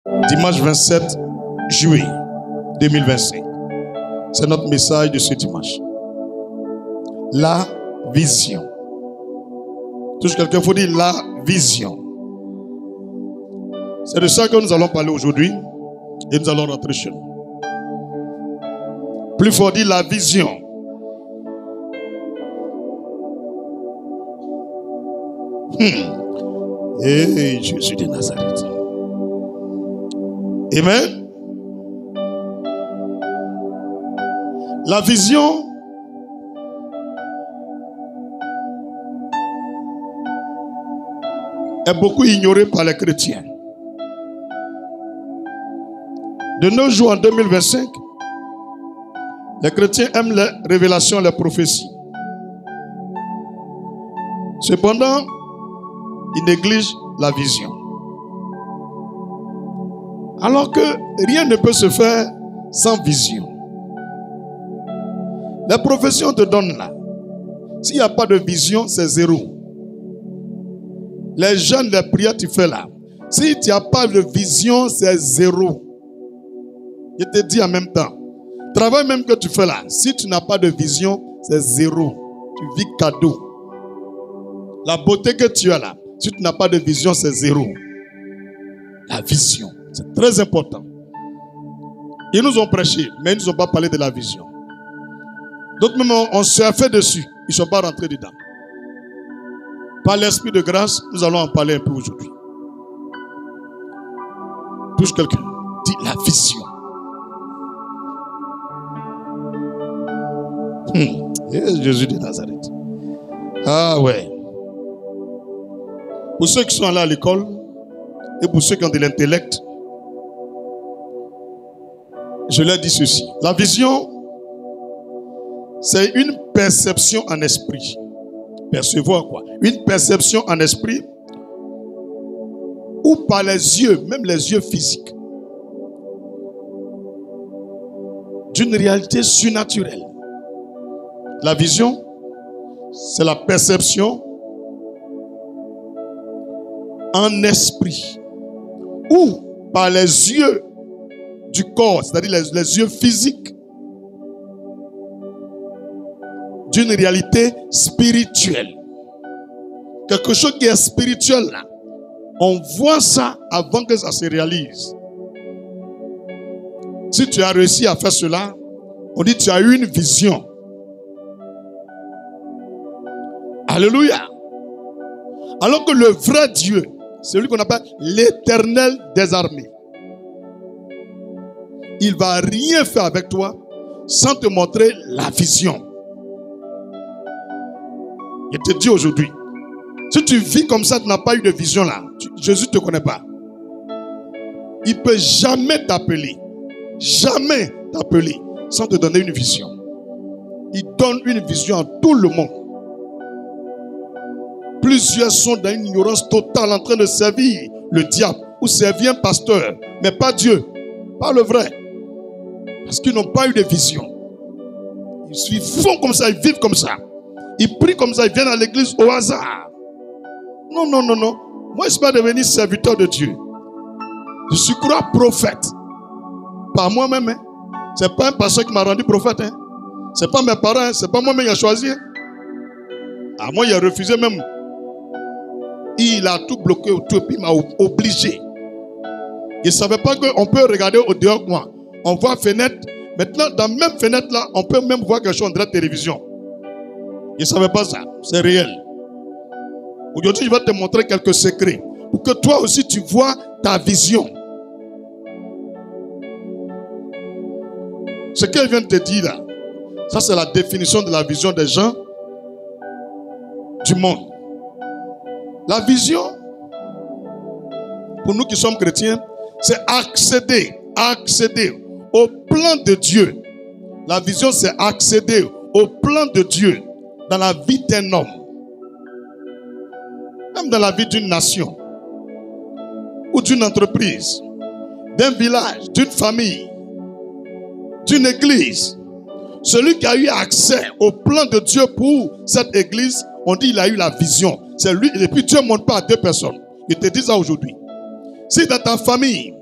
Dimanche 27 juillet 2025. C'est notre message de ce dimanche. La vision. Touche quelqu'un, il faut dire la vision. C'est de ça que nous allons parler aujourd'hui et nous allons rentrer chez nous. Plus fort, dire la vision. Et Jésus de Nazareth. Amen. La vision est beaucoup ignorée par les chrétiens. De nos jours, en 2025, les chrétiens aiment les révélations, les prophéties. Cependant, ils négligent la vision. Alors que rien ne peut se faire sans vision. Les prophéties on te donne là. S'il n'y a pas de vision, c'est zéro. Les jeûnes, les prières, tu fais là. Si tu n'as pas de vision, c'est zéro. Je te dis en même temps. Travail même que tu fais là. Si tu n'as pas de vision, c'est zéro. Tu vis cadeau. La beauté que tu as là. Si tu n'as pas de vision, c'est zéro. La vision, c'est très important. Ils nous ont prêché, mais ils ne nous ont pas parlé de la vision. D'autres même, on s'est fait dessus. Ils ne sont pas rentrés dedans. Par l'esprit de grâce, nous allons en parler un peu aujourd'hui. Touche quelqu'un. Dis la vision. Jésus de Nazareth. Ah ouais. Pour ceux qui sont allés à l'école et pour ceux qui ont de l'intellect, je leur dis ceci. La vision, c'est une perception en esprit. Percevoir quoi? Une perception en esprit ou par les yeux, même les yeux physiques, d'une réalité surnaturelle. La vision, c'est la perception en esprit ou par les yeux du corps, c'est-à-dire les yeux physiques d'une réalité spirituelle. Quelque chose qui est spirituel là, on voit ça avant que ça se réalise. Si tu as réussi à faire cela, on dit tu as eu une vision. Alléluia. Alors que le vrai Dieu, celui qu'on appelle l'Éternel des armées, il ne va rien faire avec toi sans te montrer la vision. Je te dis aujourd'hui, si tu vis comme ça, tu n'as pas eu de vision là, Jésus ne te connaît pas. Il ne peut jamais t'appeler sans te donner une vision. Il donne une vision à tout le monde. Plusieurs sont dans une ignorance totale en train de servir le diable ou servir un pasteur, mais pas Dieu, pas le vrai. Parce qu'ils n'ont pas eu de vision. Ils font comme ça, ils vivent comme ça. Ils prient comme ça, ils viennent à l'église au hasard. Non. Moi, je ne suis pas devenu serviteur de Dieu. Je suis prophète. Par moi-même. Hein. Ce n'est pas un pasteur qui m'a rendu prophète. Hein. Ce n'est pas mes parents. Hein. Ce n'est pas moi-même qui a choisi. Hein. Ah, moi, il a refusé même. Il a tout bloqué autour et puis il m'a obligé. Il ne savait pas qu'on peut regarder au dehors. Moi. On voit fenêtre. Maintenant, dans la même fenêtre là, on peut même voir quelque chose de la télévision. Il ne savait pas ça. C'est réel. Aujourd'hui, je vais te montrer quelques secrets. Pour que toi aussi, tu vois ta vision. Ce qu'elle vient de te dire là, ça c'est la définition de la vision des gens du monde. La vision, pour nous qui sommes chrétiens, c'est accéder au plan de Dieu. La vision, c'est accéder au plan de Dieu dans la vie d'un homme, même dans la vie d'une nation ou d'une entreprise, d'un village, d'une famille, d'une église. Celui qui a eu accès au plan de Dieu pour cette église, on dit qu'il a eu la vision. C'est lui, et puis Dieu ne montre pas à deux personnes. Je te dis ça aujourd'hui. Si dans ta famille,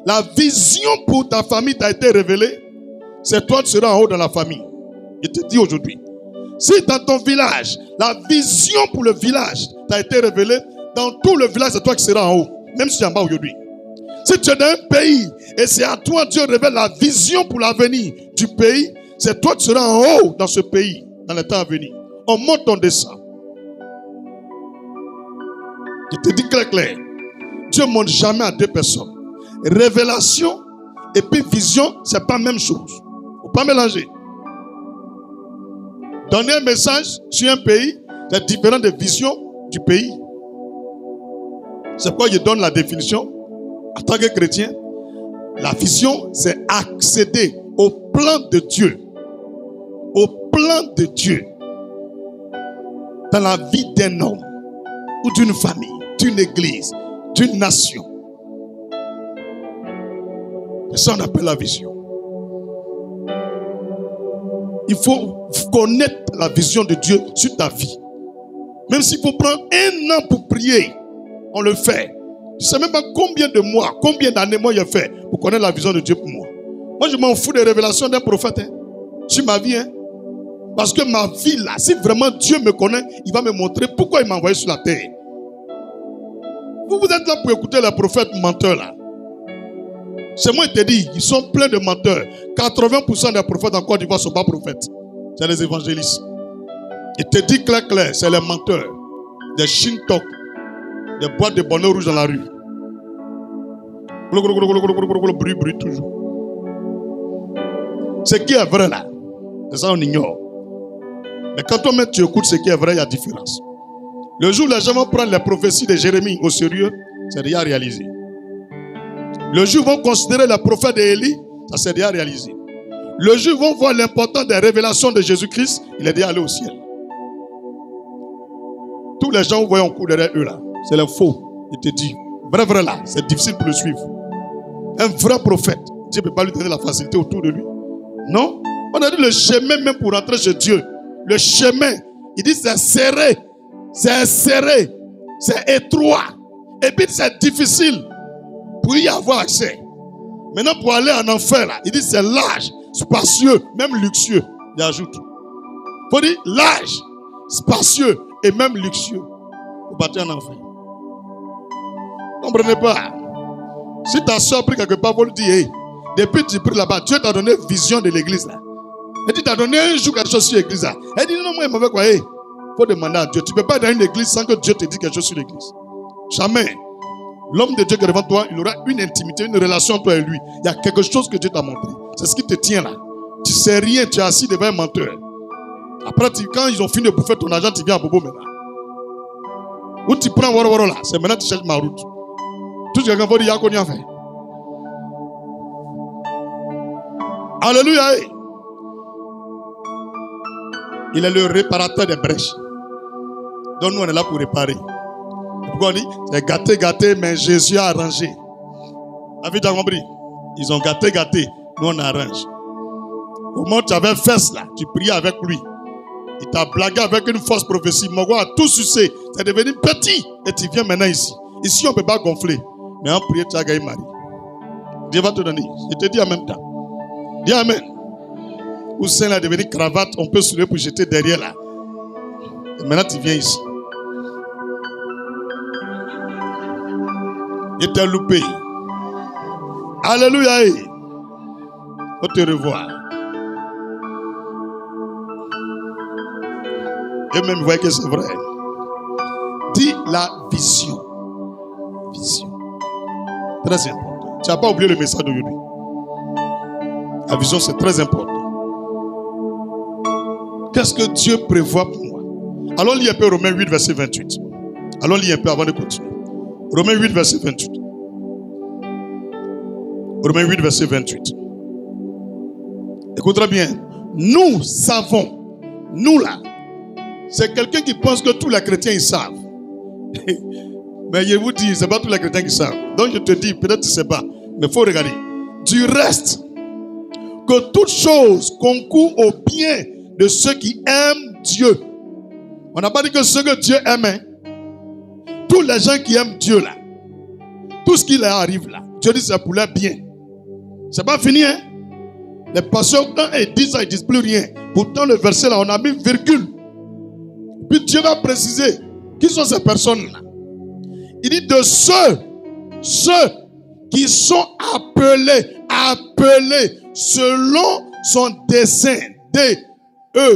La vision pour ta famille t'a été révélée. C'est toi qui seras en haut dans la famille. Je te dis aujourd'hui. Si dans ton village, la vision pour le village t'a été révélée, dans tout le village, c'est toi qui seras en haut. Même si tu es en bas aujourd'hui. Si tu es dans un pays et c'est à toi Dieu révèle la vision pour l'avenir du pays, c'est toi qui seras en haut dans ce pays, dans le temps à venir. On monte, on descend. Je te dis clair. Dieu ne monte jamais à deux personnes. Révélation et puis vision, c'est pas la même chose. Il ne faut pas mélanger. Donner un message sur un pays, c'est différent de vision du pays. C'est pourquoi je donne la définition. En tant que chrétien, la vision, c'est accéder au plan de Dieu. Au plan de Dieu. Dans la vie d'un homme, ou d'une famille, d'une église, d'une nation. C'est ça qu'on appelle la vision. Il faut connaître la vision de Dieu sur ta vie. Même s'il faut prendre 1 an pour prier, on le fait. Je ne sais même pas combien de mois, combien d'années moi j'ai fait pour connaître la vision de Dieu pour moi. Moi je m'en fous des révélations d'un prophète sur ma vie. Parce que ma vie là, si vraiment Dieu me connaît, il va me montrer pourquoi il m'a envoyé sur la terre. Vous êtes là pour écouter les prophètes menteurs là. C'est moi qui te dis, ils sont pleins de menteurs. 80% des prophètes en Côte d'Ivoire ne sont pas prophètes. C'est les évangélistes. Il te dit clair, c'est les menteurs. Des shintok. Des boîtes de bonheur rouge dans la rue. Bruit toujours. Ce qui est vrai là, c'est ça on ignore. Mais quand toi-même tu écoutes ce qui est vrai, il y a différence. Le jour où les gens vont prendre les prophéties de Jérémie au sérieux, c'est déjà réalisé. Le jour où ils vont considérer les prophètes d'Élie, ça s'est déjà réalisé. Le jour où ils vont voir l'importance des révélations de Jésus-Christ, il est déjà allé au ciel. Tous les gens que vous voyez en cours derrière eux là, c'est les faux. Il te dit, vrai là, c'est difficile pour le suivre. Un vrai prophète, Dieu ne peut pas lui donner la facilité autour de lui. Non. On a dit le chemin même pour rentrer chez Dieu. Le chemin, il dit c'est serré, c'est étroit. Et puis c'est difficile pour y avoir accès. Maintenant pour aller en enfer là, il dit c'est large, spacieux, même luxueux. Il ajoute. Il faut dire large, spacieux et même luxueux. Pour partir en enfer. Ne comprenez pas. Si ta soeur prie quelque part, vous lui dites, hey, depuis que tu pries là-bas, Dieu t'a donné vision de l'église là. Elle dit, t'as donné un jour quelque chose sur l'église là. Elle dit, non, moi, il m'avait quoi, hey, faut demander à Dieu. Tu ne peux pas être dans une église sans que Dieu te dise quelque chose sur l'église. Jamais. L'homme de Dieu qui est devant toi, il aura une intimité, une relation entre toi et lui. Il y a quelque chose que Dieu t'a montré. C'est ce qui te tient là. Tu sais rien, tu es assis devant un menteur. Après, quand ils ont fini de bouffer ton argent, tu viens à Bobo maintenant. Où tu prends Waro là, c'est maintenant que tu cherches ma route. Tout ce que quelqu'un va dire, il y a qu'on y a fait. Alléluia. Il est le réparateur des brèches. Donc nous on est là pour réparer. Pourquoi on dit, c'est gâté, mais Jésus a arrangé. Avez-vous compris? Ils ont gâté, nous on arrange. Au moment où tu avais fesse là, tu priais avec lui. Il t'a blagué avec une fausse prophétie. Mogo a tout sucé. C'est devenu petit. Et tu viens maintenant ici. Ici on ne peut pas gonfler. Mais en prière, tu as gagné Marie. Dieu va te donner. Je te dis en même temps. Dis Amen. Où c'est là devenu cravate, on peut soulever pour jeter derrière là. Et maintenant tu viens ici. Et t'as loupé. Alléluia. Faut te revoir. Et même, vous voyez que c'est vrai. Dis la vision. Vision. Très important. Tu n'as pas oublié le message d'aujourd'hui. La vision, c'est très important. Qu'est-ce que Dieu prévoit pour moi? Allons lire un peu Romains 8, verset 28. Allons lire un peu avant de continuer. Romains 8, verset 28. Romains 8, verset 28. Écoutez bien. Nous savons. Nous là. C'est quelqu'un qui pense que tous les chrétiens ils savent. Mais je vous dis, ce n'est pas tous les chrétiens qui savent. Donc je te dis, peut-être tu ne sais pas. Mais il faut regarder. Du reste, que toute chose concourt au bien de ceux qui aiment Dieu. On n'a pas dit que ce que Dieu aime. Tous les gens qui aiment Dieu là, tout ce qui leur arrive là, Dieu dit c'est pour leur bien. C'est pas fini, hein? Les pasteurs, quand ils disent ça, ils disent plus rien. Pourtant, le verset là, on a mis virgule. Puis Dieu va préciser qui sont ces personnes-là. Il dit de ceux qui sont appelés selon son dessein. D-E-2-S-E-I-N.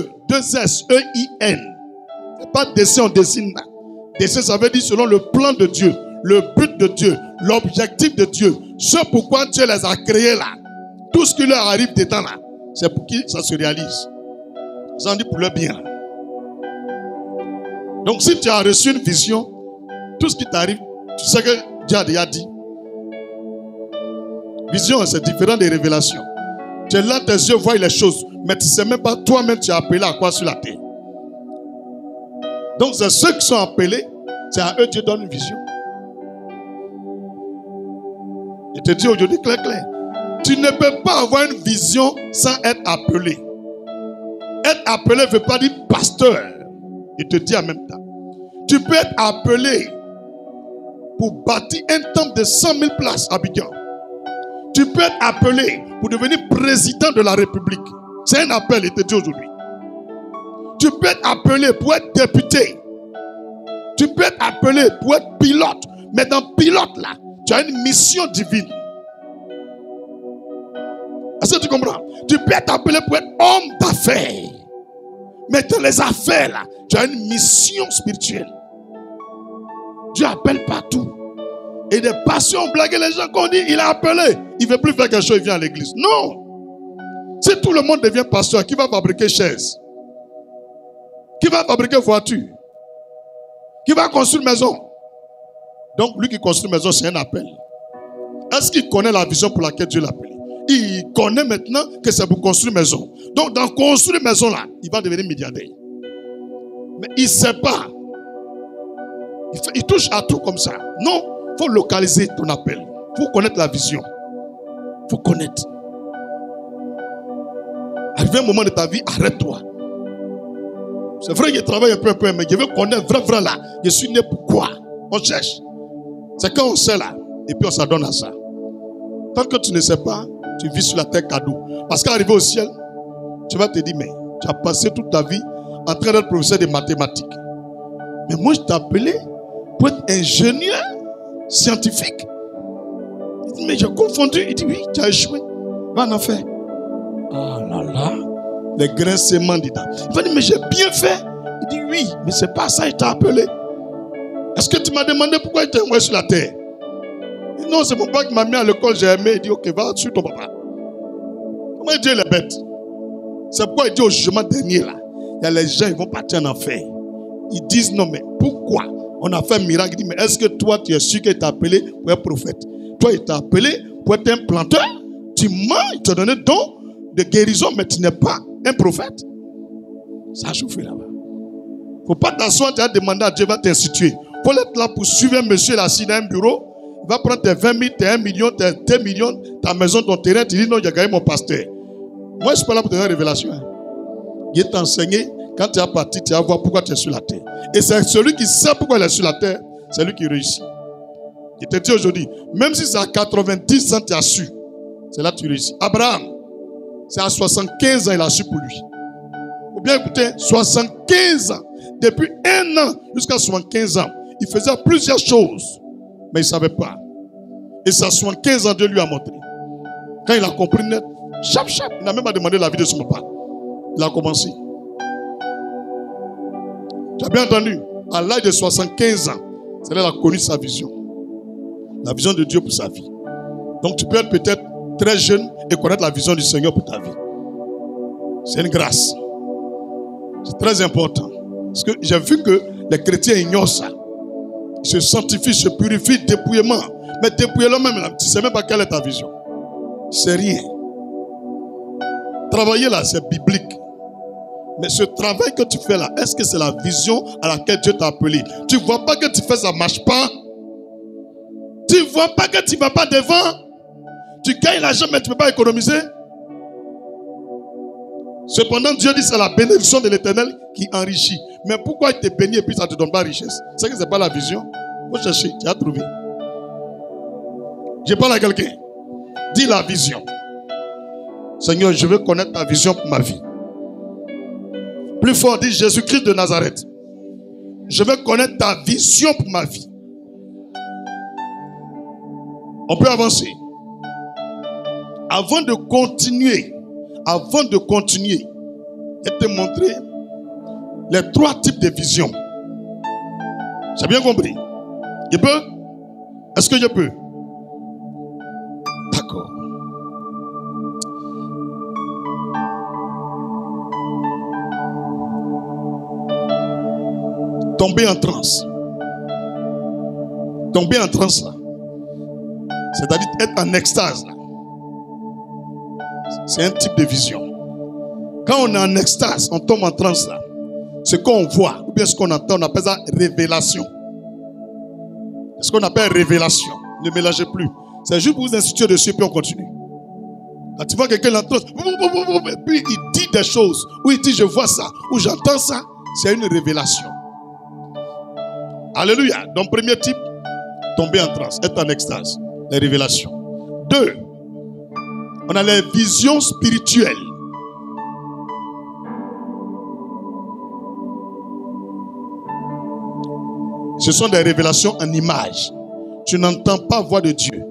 C'est pas dessein, on dessine là. Dessein, ça veut dire selon le plan de Dieu, le but de Dieu, l'objectif de Dieu. Ce pourquoi Dieu les a créés là. Tout ce qui leur arrive dedans là, c'est pour qu'ils ça se réalise. Ça en dit pour leur bien. Donc si tu as reçu une vision, tout ce qui t'arrive, tu sais que Dieu a déjà dit. Vision, c'est différent des révélations. Tu es là, tes yeux voient les choses, mais tu ne sais même pas, toi-même tu es appelé à quoi sur la terre. Donc c'est ceux qui sont appelés, c'est à eux Dieu donne une vision. Je te dis aujourd'hui clair. Tu ne peux pas avoir une vision sans être appelé. Être appelé ne veut pas dire pasteur. Il te dit en même temps. Tu peux être appelé pour bâtir un temple de 100 000 places à Abidjan. Tu peux être appelé pour devenir président de la République. C'est un appel, il te dit aujourd'hui. Tu peux être appelé pour être député. Tu peux être appelé pour être pilote. Mais dans pilote là, tu as une mission divine. Est-ce que tu comprends? Tu peux être appelé pour être homme d'affaires. Mais dans les affaires là, tu as une mission spirituelle. Dieu appelle partout. Et des passions blaguent les gens qu'on dit, il a appelé. Il ne veut plus faire quelque chose, il vient à l'église. Non. Si tout le monde devient pasteur, qui va fabriquer chaises? Qui va fabriquer voiture? Qui va construire maison? Donc lui qui construit maison, c'est un appel. Est-ce qu'il connaît la vision pour laquelle Dieu l'a appelé? Il connaît maintenant que c'est pour construire maison. Donc dans construire maison là, il va devenir milliardaire. Mais il ne sait pas. Il touche à tout comme ça. Non, il faut localiser ton appel. Il faut connaître la vision. Il faut connaître. Arrivé un moment de ta vie, arrête-toi. C'est vrai que je travaille un peu, mais je veux connaître vrai là. Je suis né pour quoi? On cherche. C'est quand on sait là, et puis on s'adonne à ça. Tant que tu ne sais pas, tu vis sur la terre cadeau. Parce qu'arrivé au ciel, tu vas te dire, mais tu as passé toute ta vie en train d'être professeur de mathématiques. Mais moi, je t'ai appelé pour être ingénieur scientifique. Il dit, mais j'ai confondu. Il dit, oui, tu as échoué. Va en enfer. Ah là là. Les grincements dedans. Il va dire, mais j'ai bien fait. Il dit, oui, mais c'est pas ça, il t'a appelé. Est-ce que tu m'as demandé pourquoi il t'a envoyé sur la terre? Il dit, non, c'est mon papa qui m'a mis à l'école, j'ai aimé. Il dit, ok, va sur ton papa. Comment Dieu est bête? C'est pourquoi il dit au jugement dernier là, il y a les gens, ils vont partir en enfer. Ils disent, non, mais pourquoi? On a fait un miracle. Il dit, mais est-ce que toi, tu es sûr qu'il t'a appelé pour être prophète? Toi, il t'a appelé pour être un planteur. Tu mens, il t'a donné don de guérison, mais tu n'es pas un prophète. Ça a chauffé là-bas. Il ne faut pas t'asseoir, tu as demandé à Dieu, va t'instituer. Il faut être là pour suivre un monsieur assis dans un bureau. Il va prendre tes 20 000, tes 1 million, tes 2 millions, ta maison, ton terrain. Tu dis, non, j'ai gagné mon pasteur. Moi, je ne suis pas là pour te donner une révélation. Hein. Il t'a enseigné. Quand tu es parti, tu vas voir pourquoi tu es sur la terre. Et c'est celui qui sait pourquoi il est sur la terre, c'est lui qui réussit. Il te dit aujourd'hui, même si c'est à 90 ans, tu as su, c'est là que tu réussis. Abraham, c'est à 75 ans, il a su pour lui. Ou bien écoutez, 75 ans, depuis 1 an jusqu'à 75 ans, il faisait plusieurs choses, mais il ne savait pas. Et c'est à 75 ans, Dieu lui a montré. Quand il a compris net, chap, il n'a même pas demandé la vie de son papa. Il a commencé. Tu as bien entendu, à l'âge de 75 ans, c'est là qu'il a connu sa vision. La vision de Dieu pour sa vie. Donc tu peux être peut-être très jeune et connaître la vision du Seigneur pour ta vie. C'est une grâce. C'est très important. Parce que j'ai vu que les chrétiens ignorent ça. Ils se sanctifient, se purifient, dépouillement. Mais dépouillement même, là, tu ne sais même pas quelle est ta vision. C'est rien. Travailler là, c'est biblique. Mais ce travail que tu fais là, est-ce que c'est la vision à laquelle Dieu t'a appelé? Tu ne vois pas que tu fais ça ne marche pas? Tu ne vois pas que tu ne vas pas devant? Tu gagnes l'argent mais tu ne peux pas économiser? Cependant, Dieu dit c'est la bénédiction de l'Éternel qui enrichit. Mais pourquoi il te bénit et puis ça ne te donne pas richesse? C'est que ce n'est pas la vision. Il faut chercher, tu as trouvé. Je parle à quelqu'un. Dis la vision. Seigneur, je veux connaître ta vision pour ma vie. Plus fort, dis Jésus-Christ de Nazareth. Je veux connaître ta vision pour ma vie. On peut avancer. Avant de continuer, je vais te montrer les 3 types de visions. J'ai bien compris. Je peux? Est-ce que je peux? D'accord. Tomber en transe. Tomber en transe là. C'est-à-dire être en extase là. C'est un type de vision. Quand on est en extase, on tombe en transe là. Ce qu'on voit, ou bien ce qu'on entend, on appelle ça révélation. Ce qu'on appelle révélation. Ne mélangez plus. C'est juste pour vous instituer dessus, puis on continue. Quand tu vois quelqu'un en transe, puis il dit des choses, ou il dit je vois ça, ou j'entends ça, c'est une révélation. Alléluia. Donc, premier type, tomber en transe, être en extase, les révélations. 2, on a les visions spirituelles. Ce sont des révélations en images. Tu n'entends pas voix de Dieu,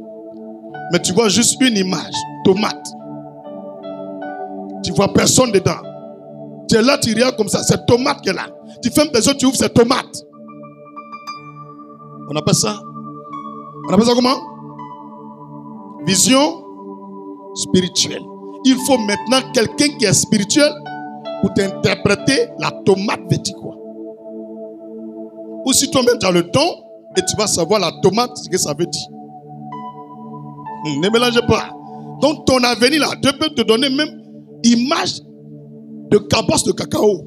mais tu vois juste une image, tomate. Tu vois personne dedans. Tu es là, tu regardes comme ça, c'est tomate qui est là. Tu fermes tes yeux, tu ouvres, c'est tomate. On appelle ça comment? Vision spirituelle. Il faut maintenant quelqu'un qui est spirituel pour t'interpréter la tomate veut dire quoi. Ou si toi-même tu as le don et tu vas savoir la tomate ce que ça veut dire. Ne mélangez pas. Donc ton avenir là, Dieu peut te donner même image de cabosse de cacao.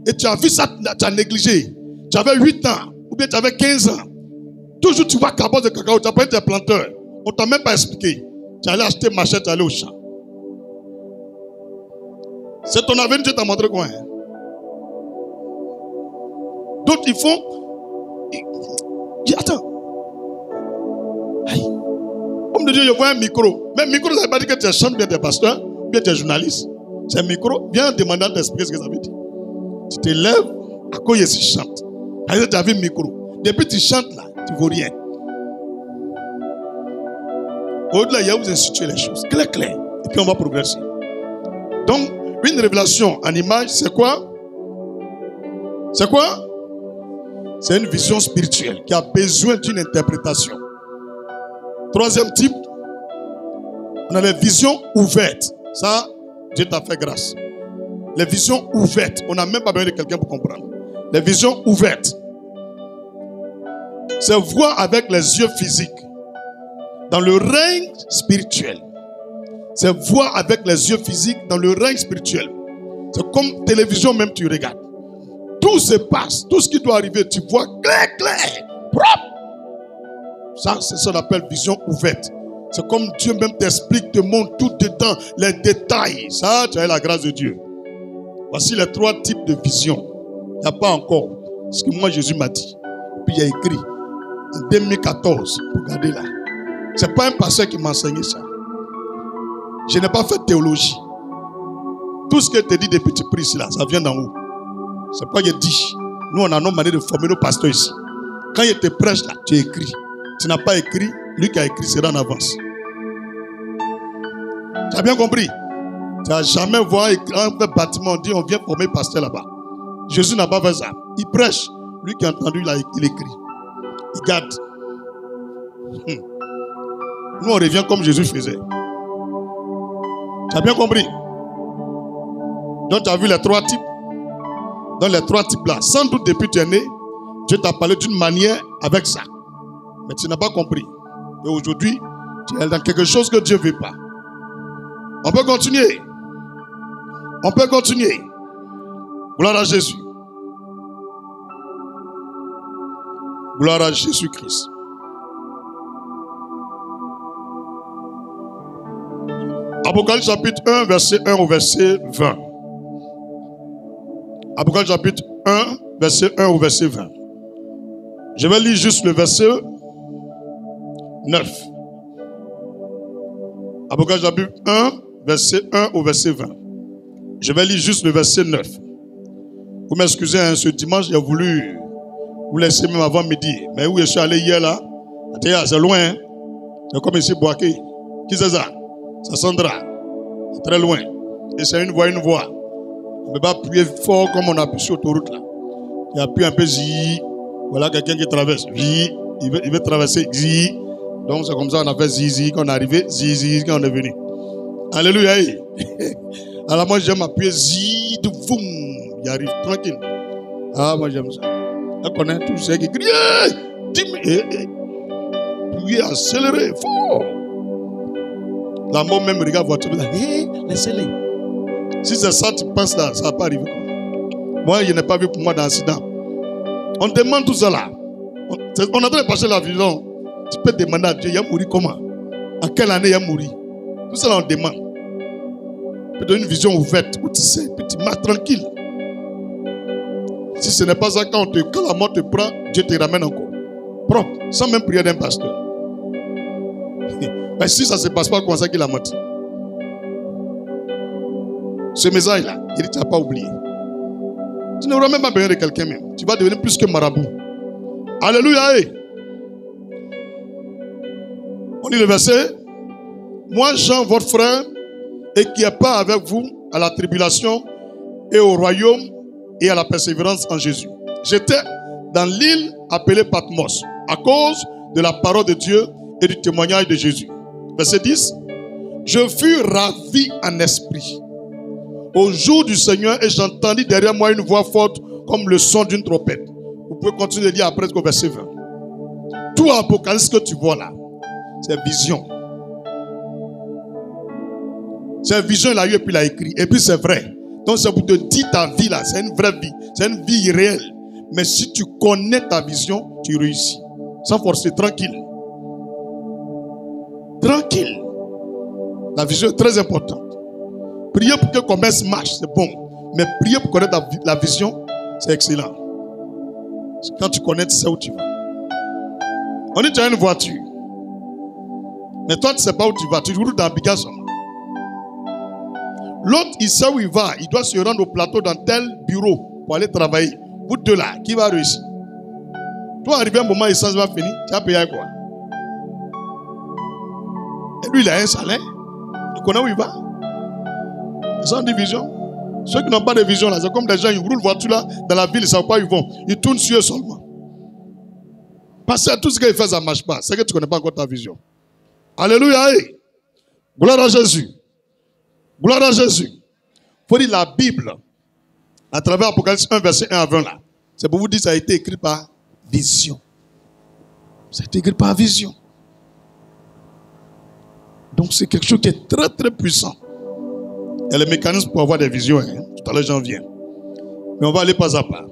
Et tu as vu ça, tu as négligé. Tu avais 8 ans ou bien tu avais 15 ans. Toujours tu vois cabosse de cacao, tu as pas été planteur. On t'a même pas expliqué. Tu allais acheter machette, tu allais au champ. C'est ton avenir, Dieu t'a montré quoi. Hein? D'autres ils font. Dis attends. Aïe. Homme de Dieu, je vois un micro. Mais micro, ça veut pas dire que tu chantes bien tes pasteurs, bien tes journalistes. C'est un micro, viens demander à t'expliquer ce que ça veut dire. Tu te lèves, à quoi tu chantes. Tu as vu le micro. Depuis que tu chantes là, tu ne vois rien. Au-delà, il y a où vous instituer les choses. Clair. Et puis on va progresser. Donc, une révélation en image, c'est quoi? C'est quoi? C'est une vision spirituelle qui a besoin d'une interprétation. 3e type, on a les visions ouvertes. Ça, Dieu t'a fait grâce. Les visions ouvertes, on n'a même pas besoin de quelqu'un pour comprendre. Les visions ouvertes, c'est voir avec les yeux physiques. Dans le règne spirituel, c'est voir avec les yeux physiques dans le règne spirituel. C'est comme télévision même tu regardes. Tout se passe, tout ce qui doit arriver, tu vois clair, propre. Ça, c'est ce qu'on appelle vision ouverte. C'est comme Dieu même t'explique, te montre tout dedans, les détails. Ça, tu as la grâce de Dieu. Voici les 3 types de visions. Il n'y a pas encore ce que moi Jésus m'a dit. Puis il y a écrit en 2014, regardez là. Ce n'est pas un pasteur qui m'a enseigné ça. Je n'ai pas fait théologie. Tout ce que tu dis depuis que tu pries ici, là, ça vient d'en haut. C'est pas que je dis. Nous, on a nos manières de former nos pasteurs ici. Quand il te prêche là, tu écris. Tu n'as pas écrit, lui qui a écrit sera en avance. Tu as bien compris? Tu n'as jamais vu un bâtiment, on dit on vient former pasteur là-bas. Jésus n'a pas fait ça. Il prêche. Lui qui a entendu, il écrit. Il garde. Nous, on revient comme Jésus faisait. Tu as bien compris? Donc, tu as vu les 3 types. Dans les 3 types-là, sans doute depuis que tu es né, Dieu t'a parlé d'une manière avec ça. Mais tu n'as pas compris. Et aujourd'hui, tu es dans quelque chose que Dieu ne veut pas. On peut continuer. On peut continuer. Gloire à Jésus. Gloire à Jésus-Christ. Apocalypse chapitre 1, verset 1 au verset 20. Apocalypse chapitre 1, verset 1 au verset 20. Je vais lire juste le verset 9. Apocalypse chapitre 1, verset 1 au verset 20. Je vais lire juste le verset 9. Vous m'excusez, hein, ce dimanche, j'ai voulu vous laisser même avant midi. Mais où je suis allé hier là, c'est loin. Hein? C'est comme ici, Boaké. Qui c'est ça? Ça Sandra. C'est très loin. Et c'est une voie, une voie. On ne peut pas appuyer fort comme on appuie sur l'autoroute là. Il appuie un peu, zi. Voilà quelqu'un qui traverse. Zi. Il veut traverser, zi. Donc c'est comme ça qu'on a fait zizi quand on est arrivé, zizi quand on est venu. Alléluia. Alors moi j'aime appuyer zi, de boum. Il arrive tranquille. Ah moi j'aime ça. On connaît tous ceux qui crient. Puis accéléré, fort. La mort même regarde voiture. Laissez-les. Si c'est ça tu penses là, ça va pas arriver. Moi je n'ai pas vu pour moi d'accident. On demande tout ça là. On est en train de passer la vision. Tu peux demander à Dieu, il a mouru comment? À quelle année il a mouru? Tout ça, on demande. Tu peux donner une vision ouverte où tu sais, puis tu marches tranquille. Si ce n'est pas ça, quand la mort te prend, Dieu te ramène encore. Propre, sans même prier d'un pasteur. Mais si ça ne se passe pas comme ça qu'il a menti. Ce message-là, il dit, tu n'as pas oublié. Tu n'auras même pas besoin de quelqu'un même. Tu vas devenir plus que marabout. Alléluia. On lit le verset. Moi, Jean, votre frère, et qui est pas avec vous à la tribulation et au royaume et à la persévérance en Jésus. J'étais dans l'île appelée Patmos à cause de la parole de Dieu et du témoignage de Jésus. Verset 10. Je fus ravi en esprit au jour du Seigneur et j'entendis derrière moi une voix forte comme le son d'une trompette. Vous pouvez continuer de lire après au verset 20. Tout Apocalypse que tu vois là, c'est vision. C'est vision, il a eu et puis il a écrit. Et puis c'est vrai. Donc c'est pour te dire ta vie là, c'est une vraie vie. C'est une vie réelle. Mais si tu connais ta vision, tu réussis. Sans forcer, tranquille. Tranquille. La vision est très importante. Prier pour que le commerce marche, c'est bon. Mais prier pour connaître la vision, c'est excellent. Quand tu connais, tu sais où tu vas. On dit tu as une voiture. Mais toi, tu ne sais pas où tu vas. Tu roules dans Bigasson. L'autre, il sait où il va. Il doit se rendre au plateau dans tel bureau pour aller travailler. Vous deux là, qui va réussir? Toi, arrivé un moment, l'essence va finir. Tu as payé quoi? Et lui, il a un salaire. Il connaît où il va. Ils ont des visions. Ceux qui n'ont pas de vision là, c'est comme des gens, ils roulent voiture là, dans la ville, ils ne savent pas où ils vont. Ils tournent sur eux seulement. Parce que tout ce qu'ils font, ça ne marche pas. C'est que tu ne connais pas encore ta vision. Alléluia. Gloire à Jésus. Gloire à Jésus. Il faut dire la Bible, à travers Apocalypse 1, verset 1 à 20 là. C'est pour vous dire que ça a été écrit par vision. Ça a été écrit par vision. Donc c'est quelque chose qui est très très puissant. Il y a les mécanismes pour avoir des visions. Hein. Tout à l'heure j'en viens. Mais on va aller pas à pas.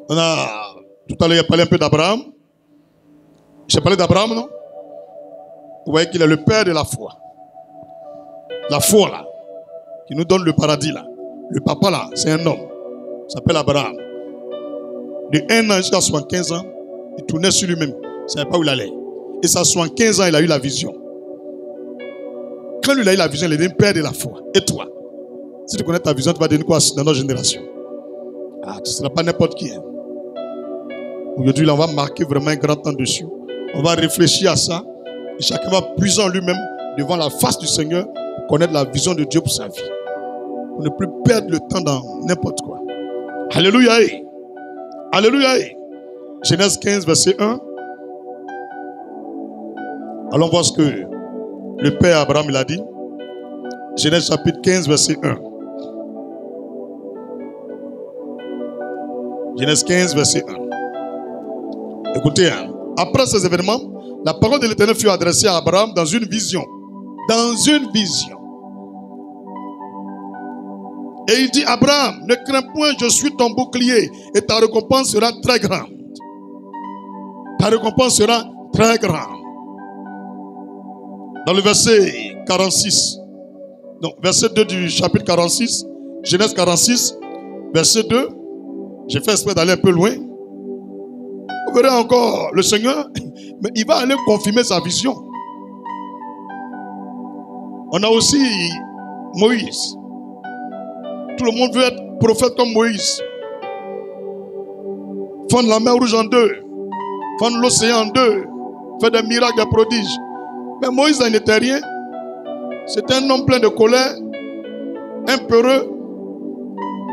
On a, tout à l'heure, il a parlé un peu d'Abraham. J'ai parlé d'Abraham, non? Vous voyez qu'il est le père de la foi. La foi là, qui nous donne le paradis là. Le papa là, c'est un homme. Il s'appelle Abraham. De 1 an jusqu'à 75 ans, il tournait sur lui-même. Il ne savait pas où il allait. Et à 75 ans, il a eu la vision. Quand lui a eu la vision, il est devenu père de la foi. Et toi, si tu connais ta vision, tu vas devenir quoi dans notre génération? Ah, tu ne seras pas n'importe qui. Hein. Aujourd'hui, là, on va marquer vraiment un grand temps dessus. On va réfléchir à ça. Et chacun va puiser en lui-même devant la face du Seigneur pour connaître la vision de Dieu pour sa vie. Pour ne plus perdre le temps dans n'importe quoi. Alléluia. Alléluia. Genèse 15, verset 1. Allons voir ce que le père Abraham il a dit. Genèse chapitre 15, verset 1. Genèse 15, verset 1. Écoutez, hein. Après ces événements, la parole de l'Éternel fut adressée à Abraham dans une vision. Dans une vision. Et il dit, Abraham, ne crains point, je suis ton bouclier et ta récompense sera très grande. Ta récompense sera très grande. Dans le verset 46, donc verset 2 du chapitre 46, Genèse 46, verset 2, j'ai fait exprès d'aller un peu loin. Vous verrez encore le Seigneur, mais il va aller confirmer sa vision. On a aussi Moïse. Tout le monde veut être prophète comme Moïse. Fendre la mer rouge en deux. Fendre l'océan en deux. Faire des miracles, des prodiges. Mais Moïse n'était rien. C'était un homme plein de colère. Un peureux.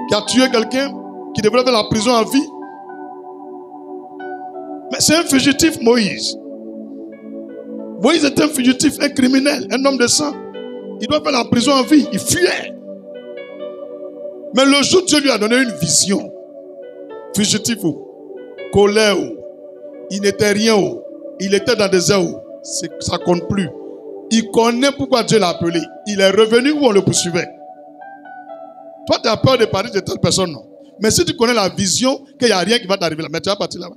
Qui a tué quelqu'un. Qui devrait faire la prison à vie. Mais c'est un fugitif, Moïse. Moïse est un fugitif, un criminel, un homme de sang. Il doit faire la prison à vie. Il fuyait. Mais le jour où Dieu lui a donné une vision. Fugitif ou colère ou il n'était rien ou il était dans des airs où ça compte plus. Il connaît pourquoi Dieu l'a appelé. Il est revenu où on le poursuivait. Toi, tu as peur de parler de telle personne, non. Mais si tu connais la vision qu'il n'y a rien qui va t'arriver là, mais tu vas partir là-bas.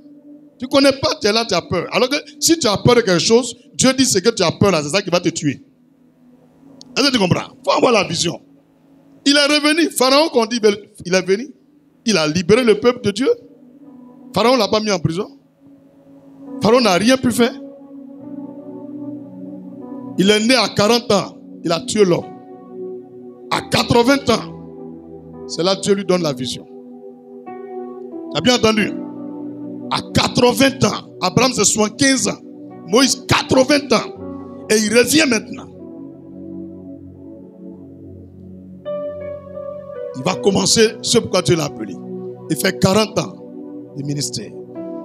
Tu ne connais pas, tu es là, tu as peur. Alors que si tu as peur de quelque chose, Dieu dit c'est que tu as peur là, c'est ça qui va te tuer. Est-ce que tu comprends? Il faut avoir la vision. Il est revenu. Pharaon, qu'on dit, il est venu. Il a libéré le peuple de Dieu. Pharaon ne l'a pas mis en prison. Pharaon n'a rien pu faire. Il est né à 40 ans. Il a tué l'homme. À 80 ans, c'est là que Dieu lui donne la vision. Tu as bien entendu? À 80 ans, Abraham c'est 75 ans. Moïse 80 ans. Et il revient maintenant. Il va commencer ce pourquoi Dieu l'a appelé. Il fait 40 ans de ministère.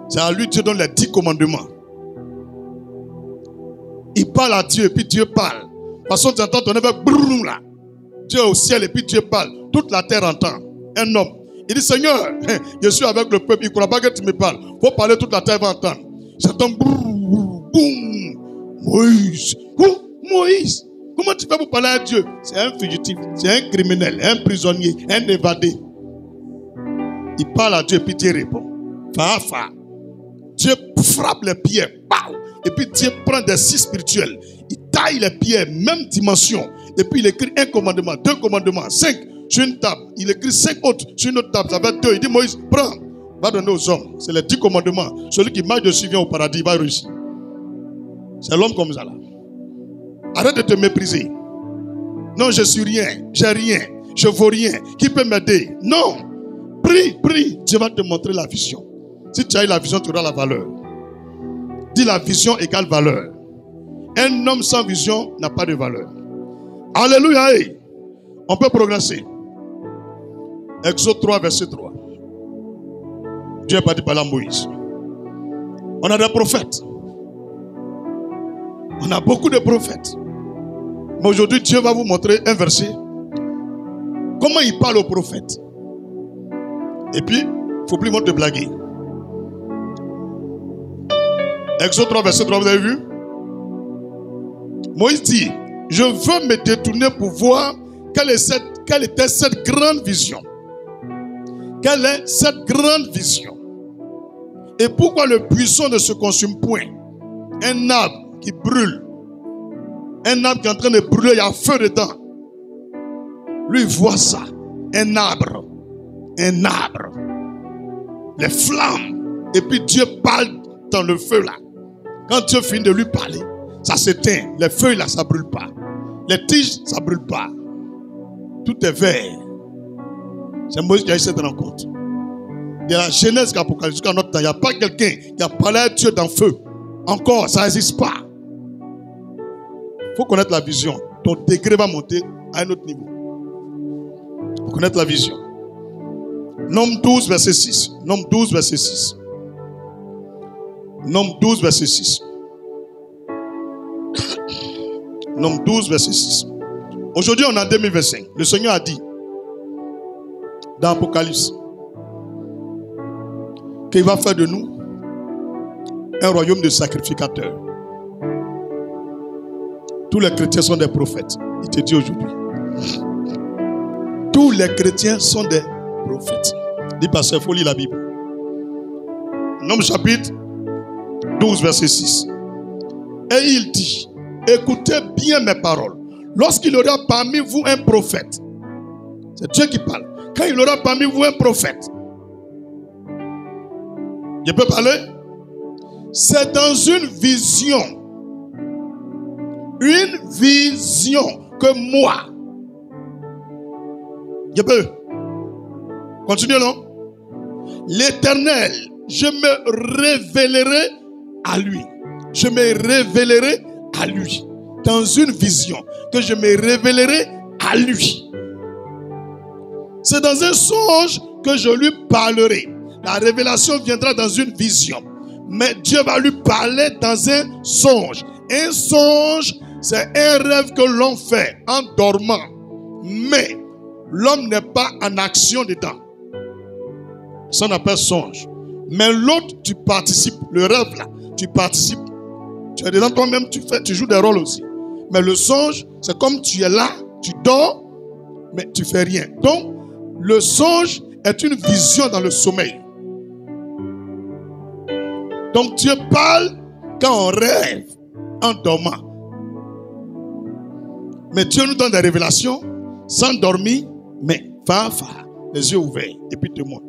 C'est à lui que Dieu donne les 10 commandements. Il parle à Dieu et puis Dieu parle. De toute façon, tu entends ton effet brrrr là. Dieu est au ciel et puis Dieu parle. Toute la terre entend. Un homme. Il dit, Seigneur, je suis avec le peuple. Il ne croit pas que tu me parles. Il faut parler, toute la terre va entendre. J'entends boum. Moïse. Moïse. Comment tu fais pour parler à Dieu? C'est un fugitif, c'est un criminel, un prisonnier, un évadé. Il parle à Dieu et puis Dieu répond. Fa. Dieu frappe les pierres. Et puis Dieu prend des scies spirituels. Il taille les pierres, même dimension. Et puis il écrit un commandement, 2 commandements, 5 sur une table. Il écrit 5 autres sur une autre table. Ça va être 2. Il dit Moïse, prends, va donner aux hommes. C'est les 10 commandements. Celui qui marche dessus vient au paradis, il va réussir. C'est l'homme comme ça là. Arrête de te mépriser. Non, je suis rien, j'ai rien, je vaux rien. Qui peut m'aider? Non. Prie. Dieu va te montrer la vision. Si tu as eu la vision, tu auras la valeur. Dis la vision égale valeur. Un homme sans vision n'a pas de valeur. Alléluia. On peut progresser. Exode 3, verset 3. Dieu est parti par la Moïse. On a des prophètes. On a beaucoup de prophètes. Mais aujourd'hui, Dieu va vous montrer un verset. Comment il parle aux prophètes. Et puis, il ne faut plus moins te blaguer. Exode 3, verset 3, vous avez vu? Moïse dit, je veux me détourner pour voir quelle était cette grande vision. Quelle est cette grande vision? Et pourquoi le buisson ne se consume point? Un arbre qui brûle. Un arbre qui est en train de brûler, il y a feu dedans. Lui, il voit ça. Un arbre. Les flammes. Et puis Dieu parle dans le feu là. Quand Dieu finit de lui parler, ça s'éteint. Les feuilles là, ça ne brûle pas. Les tiges, ça ne brûle pas. Tout est vert. C'est Moïse qui a eu cette rencontre. De la Genèse jusqu'à l'Apocalypse, jusqu'à notre temps, il n'y a pas quelqu'un qui a parlé à Dieu dans le feu. Encore, ça n'existe pas. Il faut connaître la vision. Ton degré va monter à un autre niveau. Il faut connaître la vision. Nombre 12, verset 6. Nombre 12, verset 6. Nombre 12, verset 6. Nombre 12, verset 6. Aujourd'hui, on est en 2025. Le Seigneur a dit, dans Apocalypse, qu'il va faire de nous un royaume de sacrificateurs. Tous les chrétiens sont des prophètes. Il te dit aujourd'hui. Tous les chrétiens sont des prophètes. Dis pasteur, il faut lire la Bible. Nombre chapitre 12, verset 6. Et il dit, écoutez bien mes paroles. Lorsqu'il y aura parmi vous un prophète, c'est Dieu qui parle. Quand il y aura parmi vous un prophète, je peux parler? C'est dans une vision. Une vision. que moi. Je peux. Continuez, non? L'Éternel, je me révélerai à lui. Je me révélerai à lui. Dans une vision, que je me révélerai à lui. C'est dans un songe que je lui parlerai. La révélation viendra dans une vision. Mais Dieu va lui parler dans un songe. Un songe, c'est un rêve que l'on fait en dormant. Mais l'homme n'est pas en action dedans. Ça on appelle songe. Mais l'autre, tu participes. Le rêve là, tu participes. Tu es dedans toi-même, tu joues des rôles aussi. Mais le songe, c'est comme tu es là, tu dors, mais tu fais rien. Donc, le songe est une vision dans le sommeil. Donc Dieu parle quand on rêve, en dormant. Mais Dieu nous donne des révélations sans dormir, mais les yeux ouverts, et puis te montre.